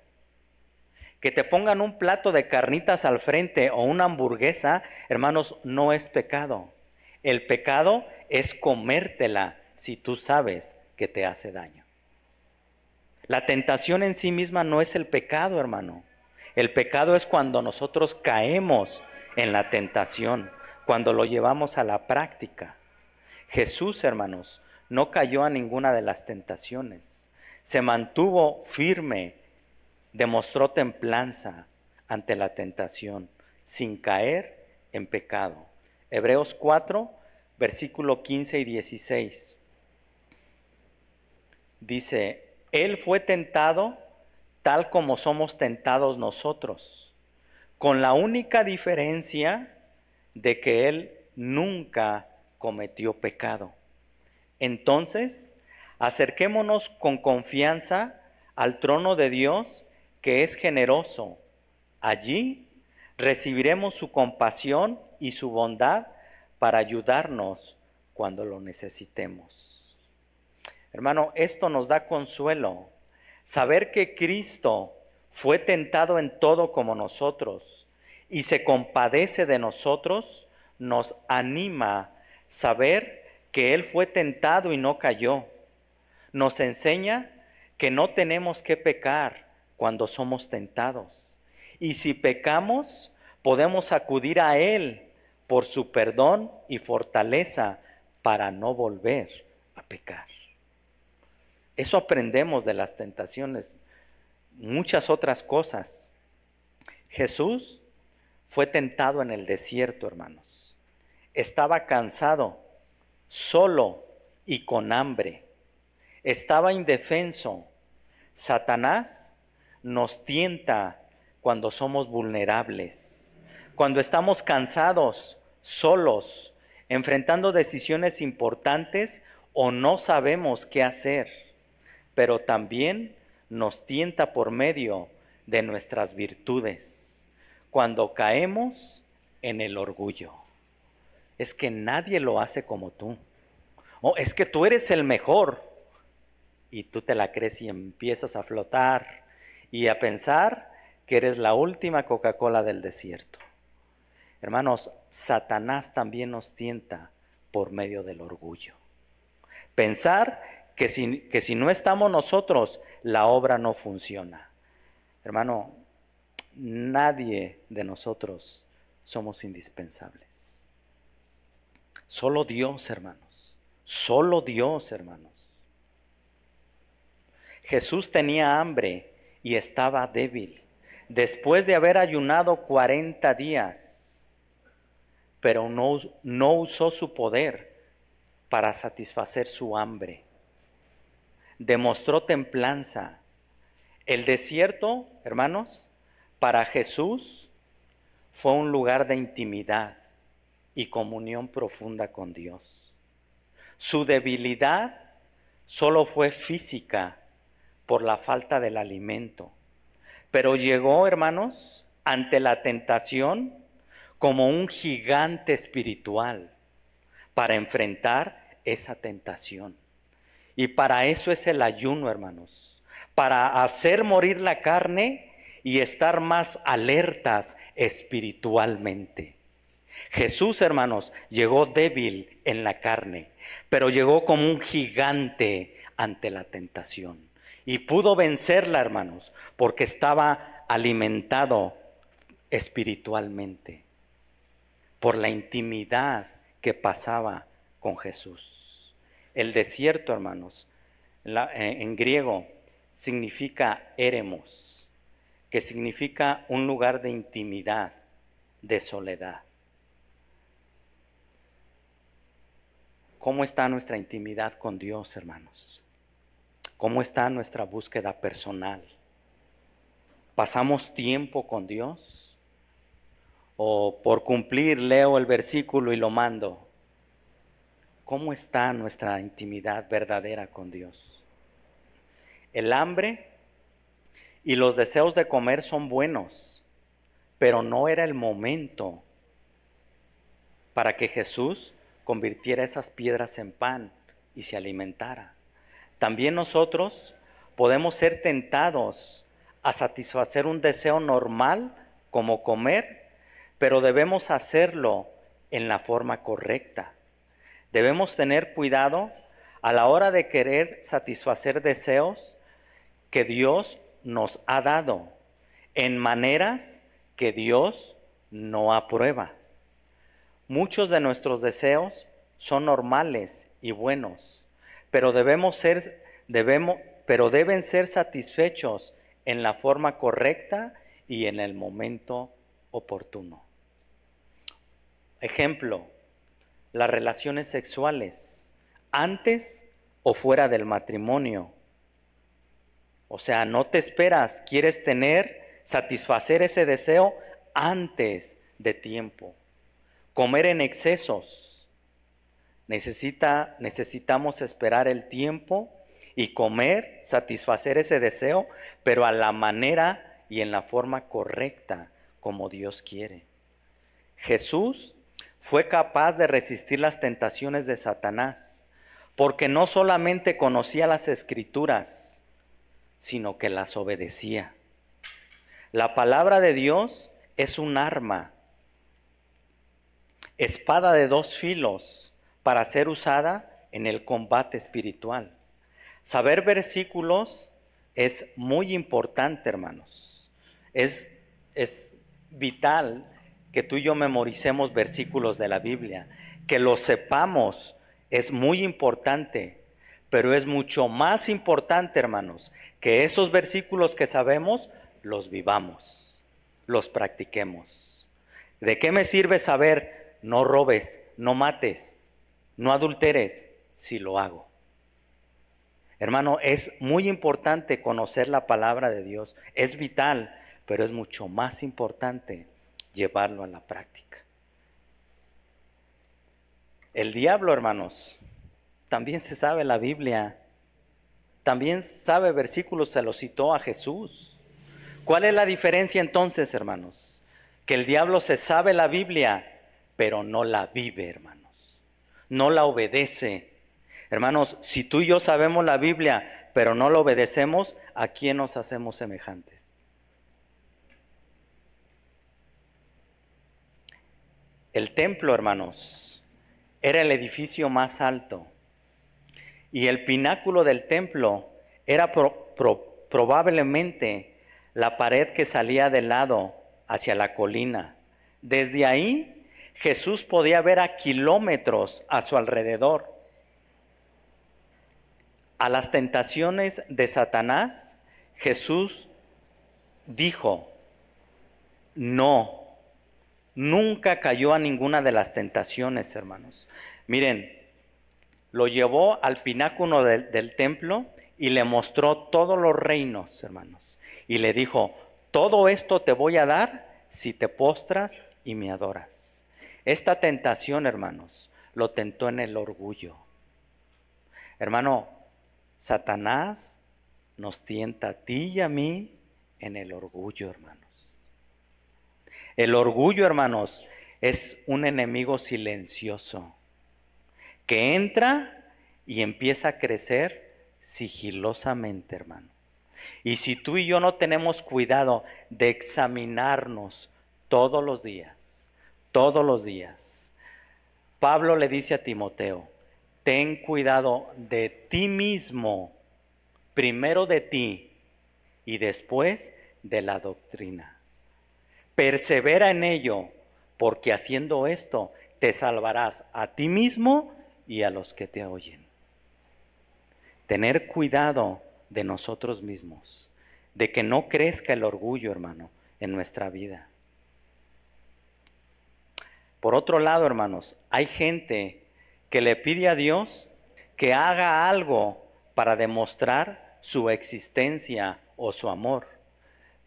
Que te pongan un plato de carnitas al frente o una hamburguesa, hermanos, no es pecado. El pecado es comértela si tú sabes que te hace daño. La tentación en sí misma no es el pecado, hermano. El pecado es cuando nosotros caemos en la tentación, cuando lo llevamos a la práctica. Jesús, hermanos, no cayó a ninguna de las tentaciones. Se mantuvo firme, demostró templanza ante la tentación, sin caer en pecado. Hebreos 4, versículo 15 y 16. Dice: Él fue tentado tal como somos tentados nosotros, con la única diferencia de que Él nunca cometió pecado. Entonces, acerquémonos con confianza al trono de Dios, que es generoso. Allí recibiremos su compasión y su bondad para ayudarnos cuando lo necesitemos. Hermano, esto nos da consuelo. Saber que Cristo fue tentado en todo como nosotros y se compadece de nosotros, nos anima saber que Él fue tentado y no cayó. Nos enseña que no tenemos que pecar cuando somos tentados. Y si pecamos, podemos acudir a Él por su perdón y fortaleza para no volver a pecar. Eso aprendemos de las tentaciones. Muchas otras cosas. Jesús fue tentado en el desierto, hermanos. Estaba cansado, solo y con hambre. Estaba indefenso. Satanás nos tienta cuando somos vulnerables, cuando estamos cansados, solos, enfrentando decisiones importantes o no sabemos qué hacer, pero también nos tienta por medio de nuestras virtudes, cuando caemos en el orgullo. Es que nadie lo hace como tú. Es que tú eres el mejor. Y tú te la crees y empiezas a flotar y a pensar que eres la última Coca-Cola del desierto. Hermanos, Satanás también nos tienta por medio del orgullo. Pensar que si no estamos nosotros, la obra no funciona. Hermano, nadie de nosotros somos indispensables. Solo Dios, hermanos. Solo Dios, hermanos. Jesús tenía hambre y estaba débil, después de haber ayunado 40 días, pero no usó su poder para satisfacer su hambre. Demostró templanza. El desierto, hermanos, para Jesús fue un lugar de intimidad y comunión profunda con Dios. Su debilidad solo fue física por la falta del alimento, pero llegó, hermanos, ante la tentación como un gigante espiritual para enfrentar esa tentación. Y para eso es el ayuno, hermanos, para hacer morir la carne y estar más alertas espiritualmente. Jesús, hermanos, llegó débil en la carne, pero llegó como un gigante ante la tentación. Y pudo vencerla, hermanos, porque estaba alimentado espiritualmente por la intimidad que pasaba con Jesús. El desierto, hermanos, en griego significa éremos, que significa un lugar de intimidad, de soledad. ¿Cómo está nuestra intimidad con Dios, hermanos? ¿Cómo está nuestra búsqueda personal? ¿Pasamos tiempo con Dios? ¿O por cumplir leo el versículo y lo mando? ¿Cómo está nuestra intimidad verdadera con Dios? El hambre y los deseos de comer son buenos, pero no era el momento para que Jesús convirtiera esas piedras en pan y se alimentara. También nosotros podemos ser tentados a satisfacer un deseo normal como comer, pero debemos hacerlo en la forma correcta. Debemos tener cuidado a la hora de querer satisfacer deseos que Dios nos ha dado en maneras que Dios no aprueba. Muchos de nuestros deseos son normales y buenos, pero deben ser satisfechos en la forma correcta y en el momento oportuno. Ejemplo, las relaciones sexuales, antes o fuera del matrimonio. O sea, no te esperas, quieres satisfacer ese deseo antes de tiempo, comer en excesos. Necesitamos esperar el tiempo y comer, satisfacer ese deseo, pero a la manera y en la forma correcta, como Dios quiere. Jesús fue capaz de resistir las tentaciones de Satanás, porque no solamente conocía las Escrituras, sino que las obedecía. La palabra de Dios es un arma, espada de dos filos, para ser usada en el combate espiritual. Saber versículos es muy importante, hermanos. Es vital que tú y yo memoricemos versículos de la Biblia. Que los sepamos es muy importante, pero es mucho más importante, hermanos, que esos versículos que sabemos los vivamos, los practiquemos. ¿De qué me sirve saber no robes, no mates, no adulteres si lo hago? Hermano, es muy importante conocer la palabra de Dios, es vital, pero es mucho más importante llevarlo a la práctica. El diablo, hermanos, también se sabe la Biblia, también sabe versículos, se los citó a Jesús. ¿Cuál es la diferencia entonces, hermanos? Que el diablo se sabe la Biblia, pero no la vive, hermanos, no la obedece. Hermanos, si tú y yo sabemos la Biblia, pero no la obedecemos, ¿a quién nos hacemos semejantes? El templo, hermanos, era el edificio más alto. Y el pináculo del templo era probablemente la pared que salía del lado hacia la colina. Desde ahí, Jesús podía ver a kilómetros a su alrededor. A las tentaciones de Satanás, Jesús dijo, no, nunca cayó a ninguna de las tentaciones, hermanos. Miren, lo llevó al pináculo del templo y le mostró todos los reinos, hermanos. Y le dijo, todo esto te voy a dar si te postras y me adoras. Esta tentación, hermanos, lo tentó en el orgullo. Hermano, Satanás nos tienta a ti y a mí en el orgullo, hermanos. El orgullo, hermanos, es un enemigo silencioso que entra y empieza a crecer sigilosamente, hermano. Y si tú y yo no tenemos cuidado de examinarnos todos los días, Pablo le dice a Timoteo, ten cuidado de ti mismo, primero de ti y después de la doctrina. Persevera en ello, porque haciendo esto te salvarás a ti mismo y a los que te oyen. Tener cuidado de nosotros mismos, de que no crezca el orgullo, hermano, en nuestra vida. Por otro lado, hermanos, hay gente que le pide a Dios que haga algo para demostrar su existencia o su amor.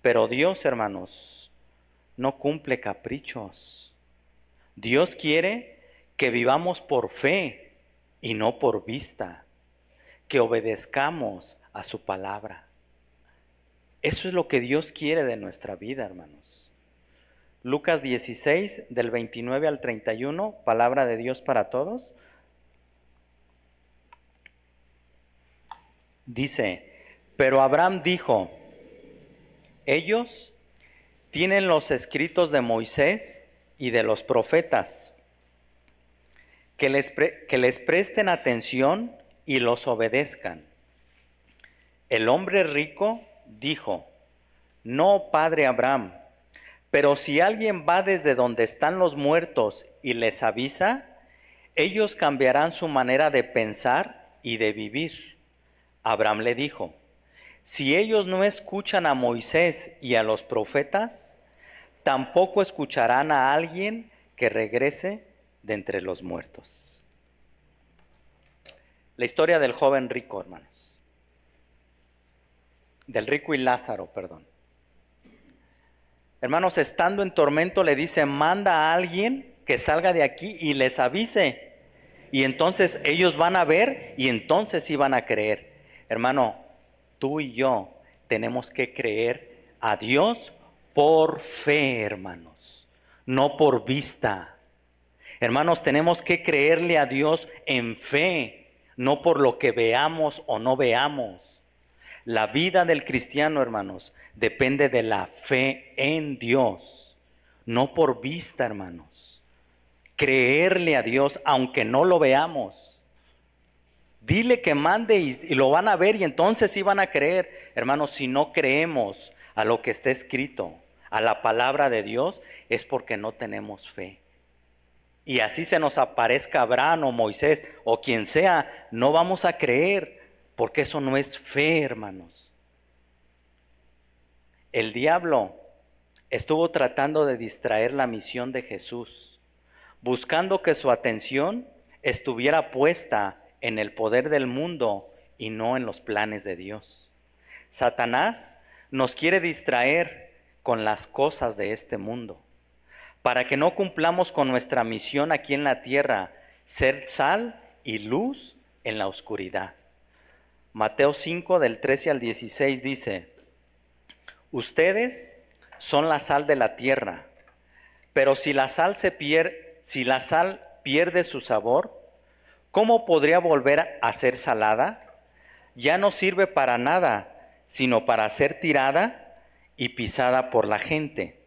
Pero Dios, hermanos, no cumple caprichos. Dios quiere que vivamos por fe y no por vista, que obedezcamos a su palabra. Eso es lo que Dios quiere de nuestra vida, hermanos. Lucas 16, del 29 al 31, palabra de Dios para todos. Dice, pero Abraham dijo, ellos tienen los escritos de Moisés y de los profetas, que les presten atención y los obedezcan. El hombre rico dijo, no, padre Abraham, pero si alguien va desde donde están los muertos y les avisa, ellos cambiarán su manera de pensar y de vivir. Abraham le dijo, si ellos no escuchan a Moisés y a los profetas, tampoco escucharán a alguien que regrese de entre los muertos. La historia del joven rico, hermanos. Del rico y Lázaro, perdón. Hermanos, estando en tormento le dice, manda a alguien que salga de aquí y les avise. Y entonces ellos van a ver y entonces sí van a creer. Hermano, tú y yo tenemos que creer a Dios por fe, hermanos, no por vista. Hermanos, tenemos que creerle a Dios en fe, no por lo que veamos o no veamos. La vida del cristiano, hermanos, depende de la fe en Dios, no por vista, hermanos. Creerle a Dios aunque no lo veamos. Dile que mande y lo van a ver y entonces sí van a creer. Hermanos, si no creemos a lo que está escrito, a la palabra de Dios, es porque no tenemos fe. Y así se nos aparezca Abraham o Moisés o quien sea, no vamos a creer, porque eso no es fe, hermanos. El diablo estuvo tratando de distraer la misión de Jesús, buscando que su atención estuviera puesta en el poder del mundo y no en los planes de Dios. Satanás nos quiere distraer con las cosas de este mundo, para que no cumplamos con nuestra misión aquí en la tierra, ser sal y luz en la oscuridad. Mateo 5 del 13 al 16 dice, ustedes son la sal de la tierra, pero si la sal pierde su sabor, ¿cómo podría volver a ser salada? Ya no sirve para nada, sino para ser tirada y pisada por la gente.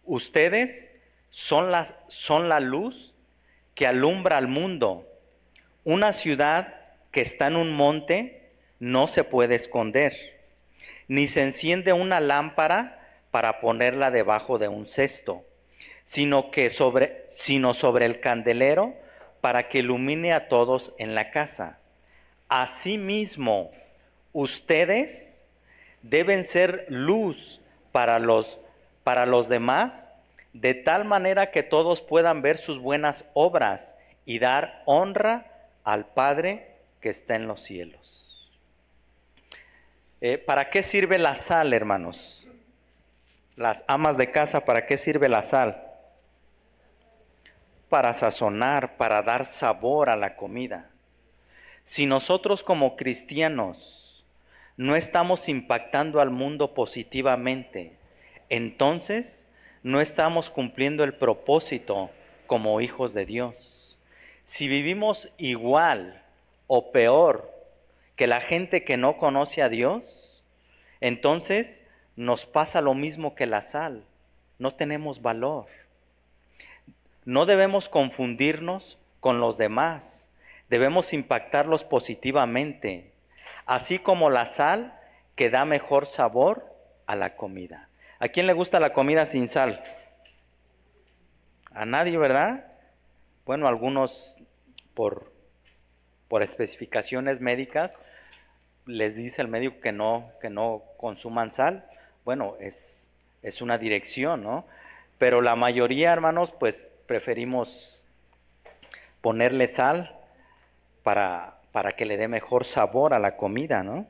Ustedes son la luz que alumbra al mundo. Una ciudad que está en un monte no se puede esconder, ni se enciende una lámpara para ponerla debajo de un cesto, sino sobre el candelero para que ilumine a todos en la casa. Asimismo, ustedes deben ser luz para los demás, de tal manera que todos puedan ver sus buenas obras y dar honra al Padre que está en los cielos. ¿Para qué sirve la sal, hermanos? Las amas de casa, ¿para qué sirve la sal? Para sazonar, para dar sabor a la comida. Si nosotros como cristianos no estamos impactando al mundo positivamente, entonces no estamos cumpliendo el propósito como hijos de Dios. Si vivimos igual o peor que la gente que no conoce a Dios, entonces nos pasa lo mismo que la sal, no tenemos valor. No debemos confundirnos con los demás, debemos impactarlos positivamente, así como la sal que da mejor sabor a la comida. ¿A quién le gusta la comida sin sal? A nadie, ¿verdad? Bueno, algunos por especificaciones médicas les dice el médico que no consuman sal. Bueno, es una dirección, ¿no? Pero la mayoría, hermanos, pues preferimos ponerle sal para que le dé mejor sabor a la comida, ¿no?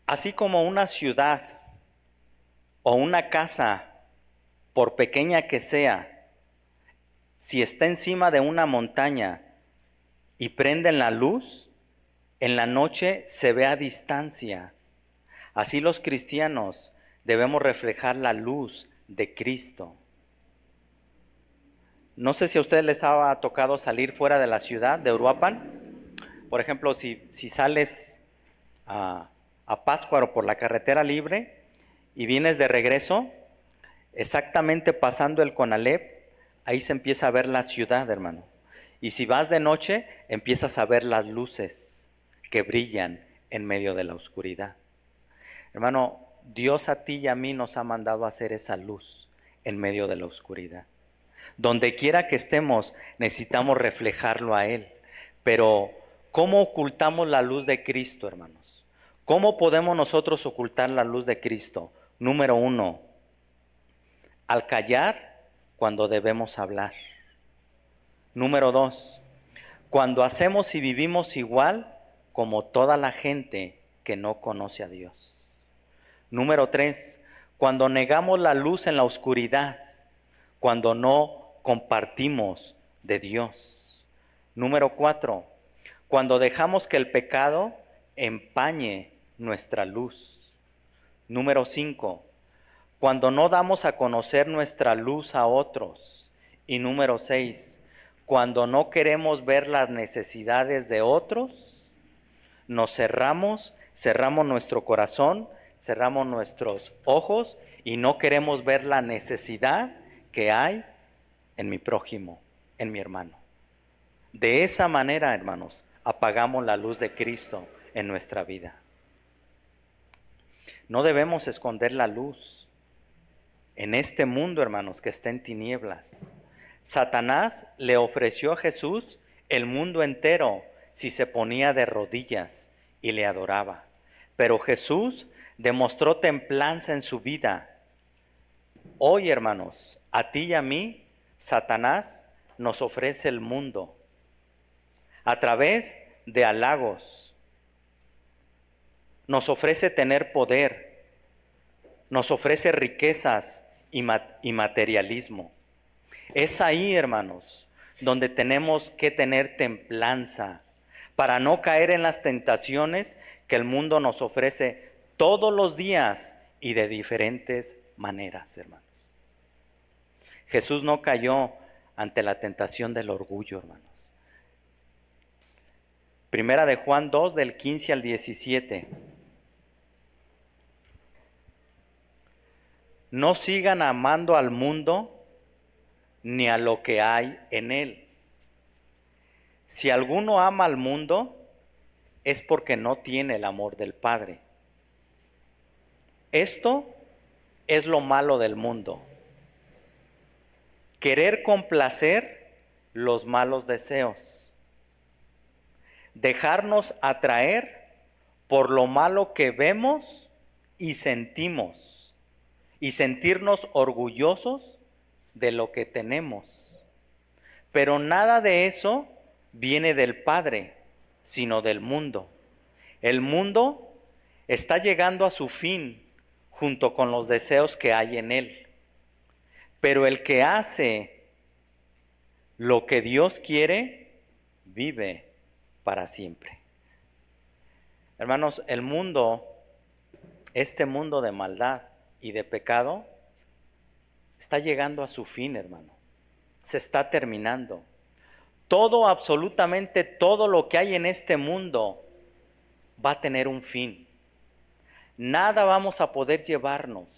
Así como una ciudad o una casa, por pequeña que sea, si está encima de una montaña y prenden la luz, en la noche se ve a distancia. Así los cristianos debemos reflejar la luz de Cristo. No sé si a ustedes les ha tocado salir fuera de la ciudad de Uruapan. Por ejemplo, si sales a Pátzcuaro por la carretera libre y vienes de regreso, exactamente pasando el Conalep, ahí se empieza a ver la ciudad, hermano. Y si vas de noche, empiezas a ver las luces que brillan en medio de la oscuridad. Hermano, Dios a ti y a mí nos ha mandado a hacer esa luz en medio de la oscuridad. Donde quiera que estemos, necesitamos reflejarlo a Él. Pero, ¿cómo ocultamos la luz de Cristo, hermanos? ¿Cómo podemos nosotros ocultar la luz de Cristo? Número 1, al callar cuando debemos hablar. Número 2, cuando hacemos y vivimos igual como toda la gente que no conoce a Dios. Número 3, cuando negamos la luz en la oscuridad, cuando no compartimos de Dios. Número 4, cuando dejamos que el pecado empañe nuestra luz. Número 5, cuando no damos a conocer nuestra luz a otros. Y número 6, cuando no queremos ver las necesidades de otros, nos cerramos nuestro corazón, cerramos nuestros ojos y no queremos ver la necesidad que hay en mi prójimo, en mi hermano. De esa manera, hermanos, apagamos la luz de Cristo en nuestra vida. No debemos esconder la luz en este mundo, hermanos, que está en tinieblas. Satanás le ofreció a Jesús el mundo entero si se ponía de rodillas y le adoraba. Pero Jesús demostró templanza en su vida. Hoy, hermanos, a ti y a mí, Satanás nos ofrece el mundo a través de halagos. Nos ofrece tener poder, nos ofrece riquezas y materialismo. Es ahí, hermanos, donde tenemos que tener templanza para no caer en las tentaciones que el mundo nos ofrece todos los días y de diferentes maneras, hermanos. Jesús no cayó ante la tentación del orgullo, hermanos. Primera de Juan 2, del 15 al 17. No sigan amando al mundo ni a lo que hay en él. Si alguno ama al mundo, es porque no tiene el amor del Padre. Esto es lo malo del mundo: querer complacer los malos deseos, dejarnos atraer por lo malo que vemos y sentimos, y sentirnos orgullosos de lo que tenemos. Pero nada de eso viene del Padre, sino del mundo. El mundo está llegando a su fin junto con los deseos que hay en él. Pero el que hace lo que Dios quiere, vive para siempre. Hermanos, el mundo, este mundo de maldad y de pecado, está llegando a su fin, hermano. Se está terminando. Todo, absolutamente todo lo que hay en este mundo va a tener un fin. Nada vamos a poder llevarnos.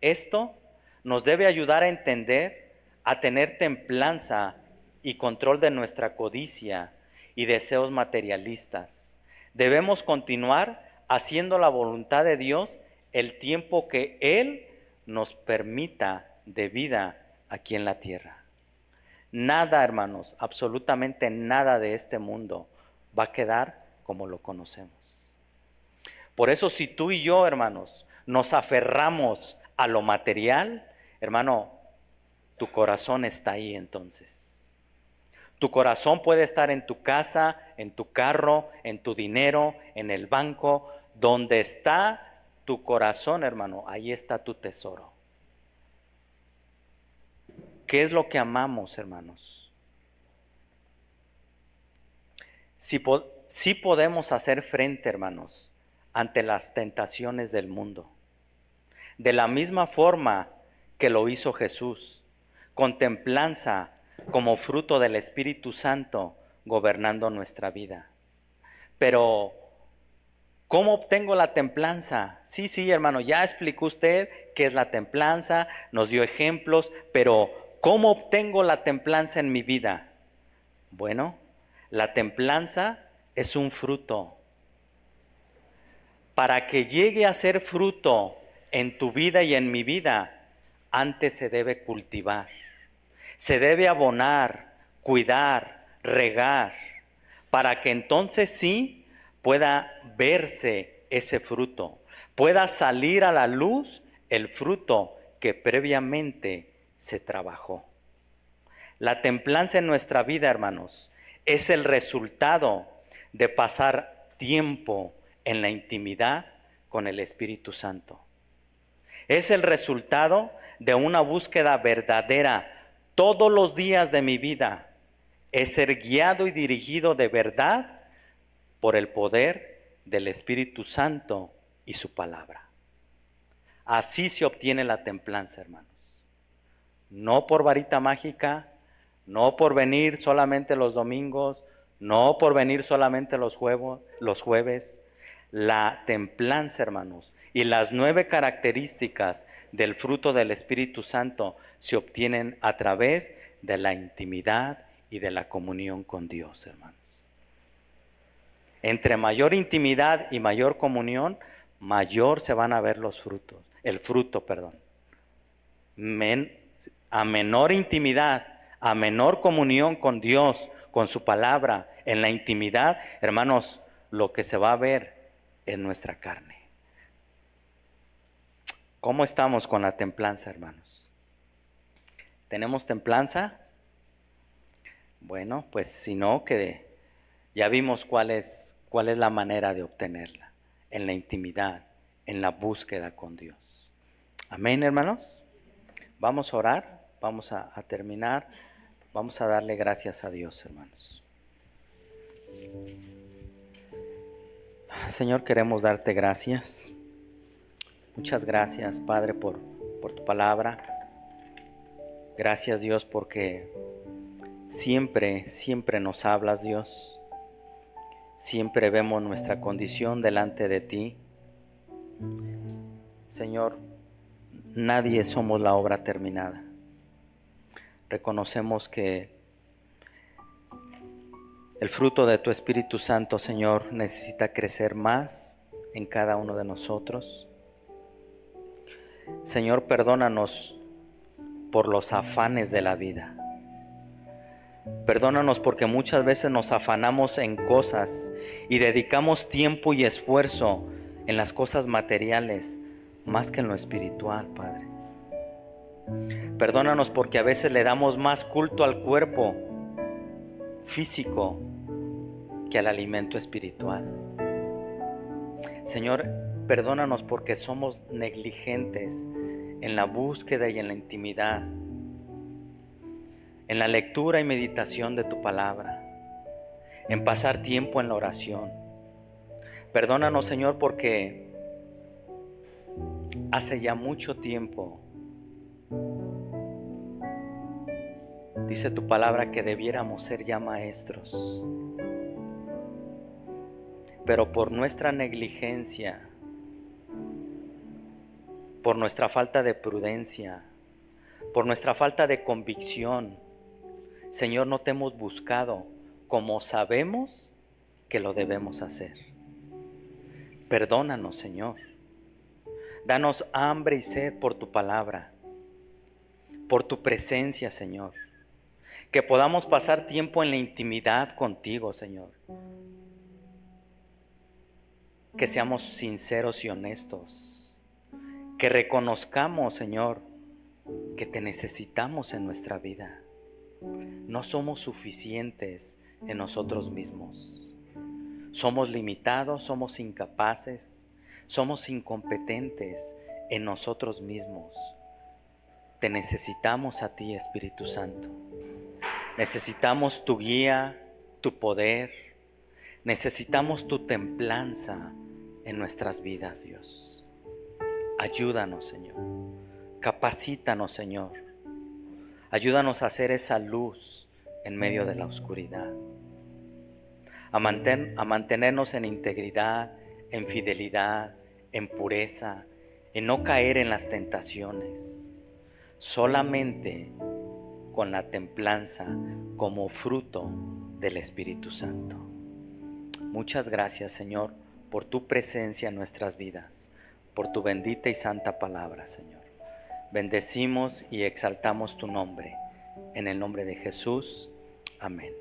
Esto nos debe ayudar a entender, a tener templanza y control de nuestra codicia y deseos materialistas. Debemos continuar haciendo la voluntad de Dios el tiempo que Él nos permita de vida aquí en la tierra. Nada, hermanos, absolutamente nada de este mundo va a quedar como lo conocemos. Por eso, si tú y yo, hermanos, nos aferramos a lo material, hermano, tu corazón está ahí entonces. Tu corazón puede estar en tu casa, en tu carro, en tu dinero, en el banco. Donde está tu corazón, hermano, ahí está tu tesoro. ¿Qué es lo que amamos, hermanos? Sí podemos hacer frente, hermanos, ante las tentaciones del mundo. De la misma forma que lo hizo Jesús, con templanza como fruto del Espíritu Santo gobernando nuestra vida. Pero, ¿cómo obtengo la templanza? Sí, hermano, ya explicó usted qué es la templanza, nos dio ejemplos, pero ¿cómo obtengo la templanza en mi vida? Bueno, la templanza es un fruto. Para que llegue a ser fruto en tu vida y en mi vida, antes se debe cultivar, se debe abonar, cuidar, regar, para que entonces sí pueda verse ese fruto, pueda salir a la luz el fruto que previamente se trabajó. La templanza en nuestra vida, hermanos, es el resultado de pasar tiempo en la intimidad con el Espíritu Santo. Es el resultado de una búsqueda verdadera todos los días de mi vida. Es ser guiado y dirigido de verdad por el poder del Espíritu Santo y su palabra. Así se obtiene la templanza, hermanos. No por varita mágica, no por venir solamente los domingos, no por venir solamente los jueves. La templanza, hermanos, y las 9 características del fruto del Espíritu Santo se obtienen a través de la intimidad y de la comunión con Dios, hermanos. Entre mayor intimidad y mayor comunión, mayor se van a ver los frutos, el fruto, perdón. A menor intimidad, a menor comunión con Dios, con su palabra, en la intimidad, hermanos, lo que se va a ver es nuestra carne. ¿Cómo estamos con la templanza, hermanos? ¿Tenemos templanza? Bueno, pues si no, que ya vimos cuál es la manera de obtenerla, en la intimidad, en la búsqueda con Dios. Amén, hermanos. Vamos a orar, vamos a terminar, vamos a darle gracias a Dios, hermanos. Señor, queremos darte gracias. Muchas gracias, Padre, por tu palabra. Gracias, Dios, porque siempre nos hablas, Dios. Siempre vemos nuestra condición delante de ti. Señor, nadie somos la obra terminada. Reconocemos que el fruto de tu Espíritu Santo, Señor, necesita crecer más en cada uno de nosotros. Señor, perdónanos por los afanes de la vida. Perdónanos porque muchas veces nos afanamos en cosas y dedicamos tiempo y esfuerzo en las cosas materiales más que en lo espiritual, Padre. Perdónanos porque a veces le damos más culto al cuerpo físico que al alimento espiritual. Señor, perdónanos porque somos negligentes en la búsqueda y en la intimidad, en la lectura y meditación de tu palabra, en pasar tiempo en la oración. Perdónanos, Señor, porque hace ya mucho tiempo dice tu palabra que debiéramos ser ya maestros, pero por nuestra negligencia, por nuestra falta de prudencia, por nuestra falta de convicción, Señor, no te hemos buscado como sabemos que lo debemos hacer. Perdónanos, Señor. Danos hambre y sed por tu palabra, por tu presencia, Señor. Que podamos pasar tiempo en la intimidad contigo, Señor. Que seamos sinceros y honestos. Que reconozcamos, Señor, que te necesitamos en nuestra vida. No somos suficientes en nosotros mismos. Somos limitados, somos incapaces, somos incompetentes en nosotros mismos. Te necesitamos a ti, Espíritu Santo. Necesitamos tu guía, tu poder. Necesitamos tu templanza en nuestras vidas, Dios. Ayúdanos, Señor. Capacítanos, Señor. Ayúdanos a hacer esa luz en medio de la oscuridad. A mantenernos en integridad, en fidelidad, en pureza, en no caer en las tentaciones. Solamente con la templanza como fruto del Espíritu Santo. Muchas gracias, Señor, por tu presencia en nuestras vidas, por tu bendita y santa palabra, Señor. Bendecimos y exaltamos tu nombre. En el nombre de Jesús. Amén.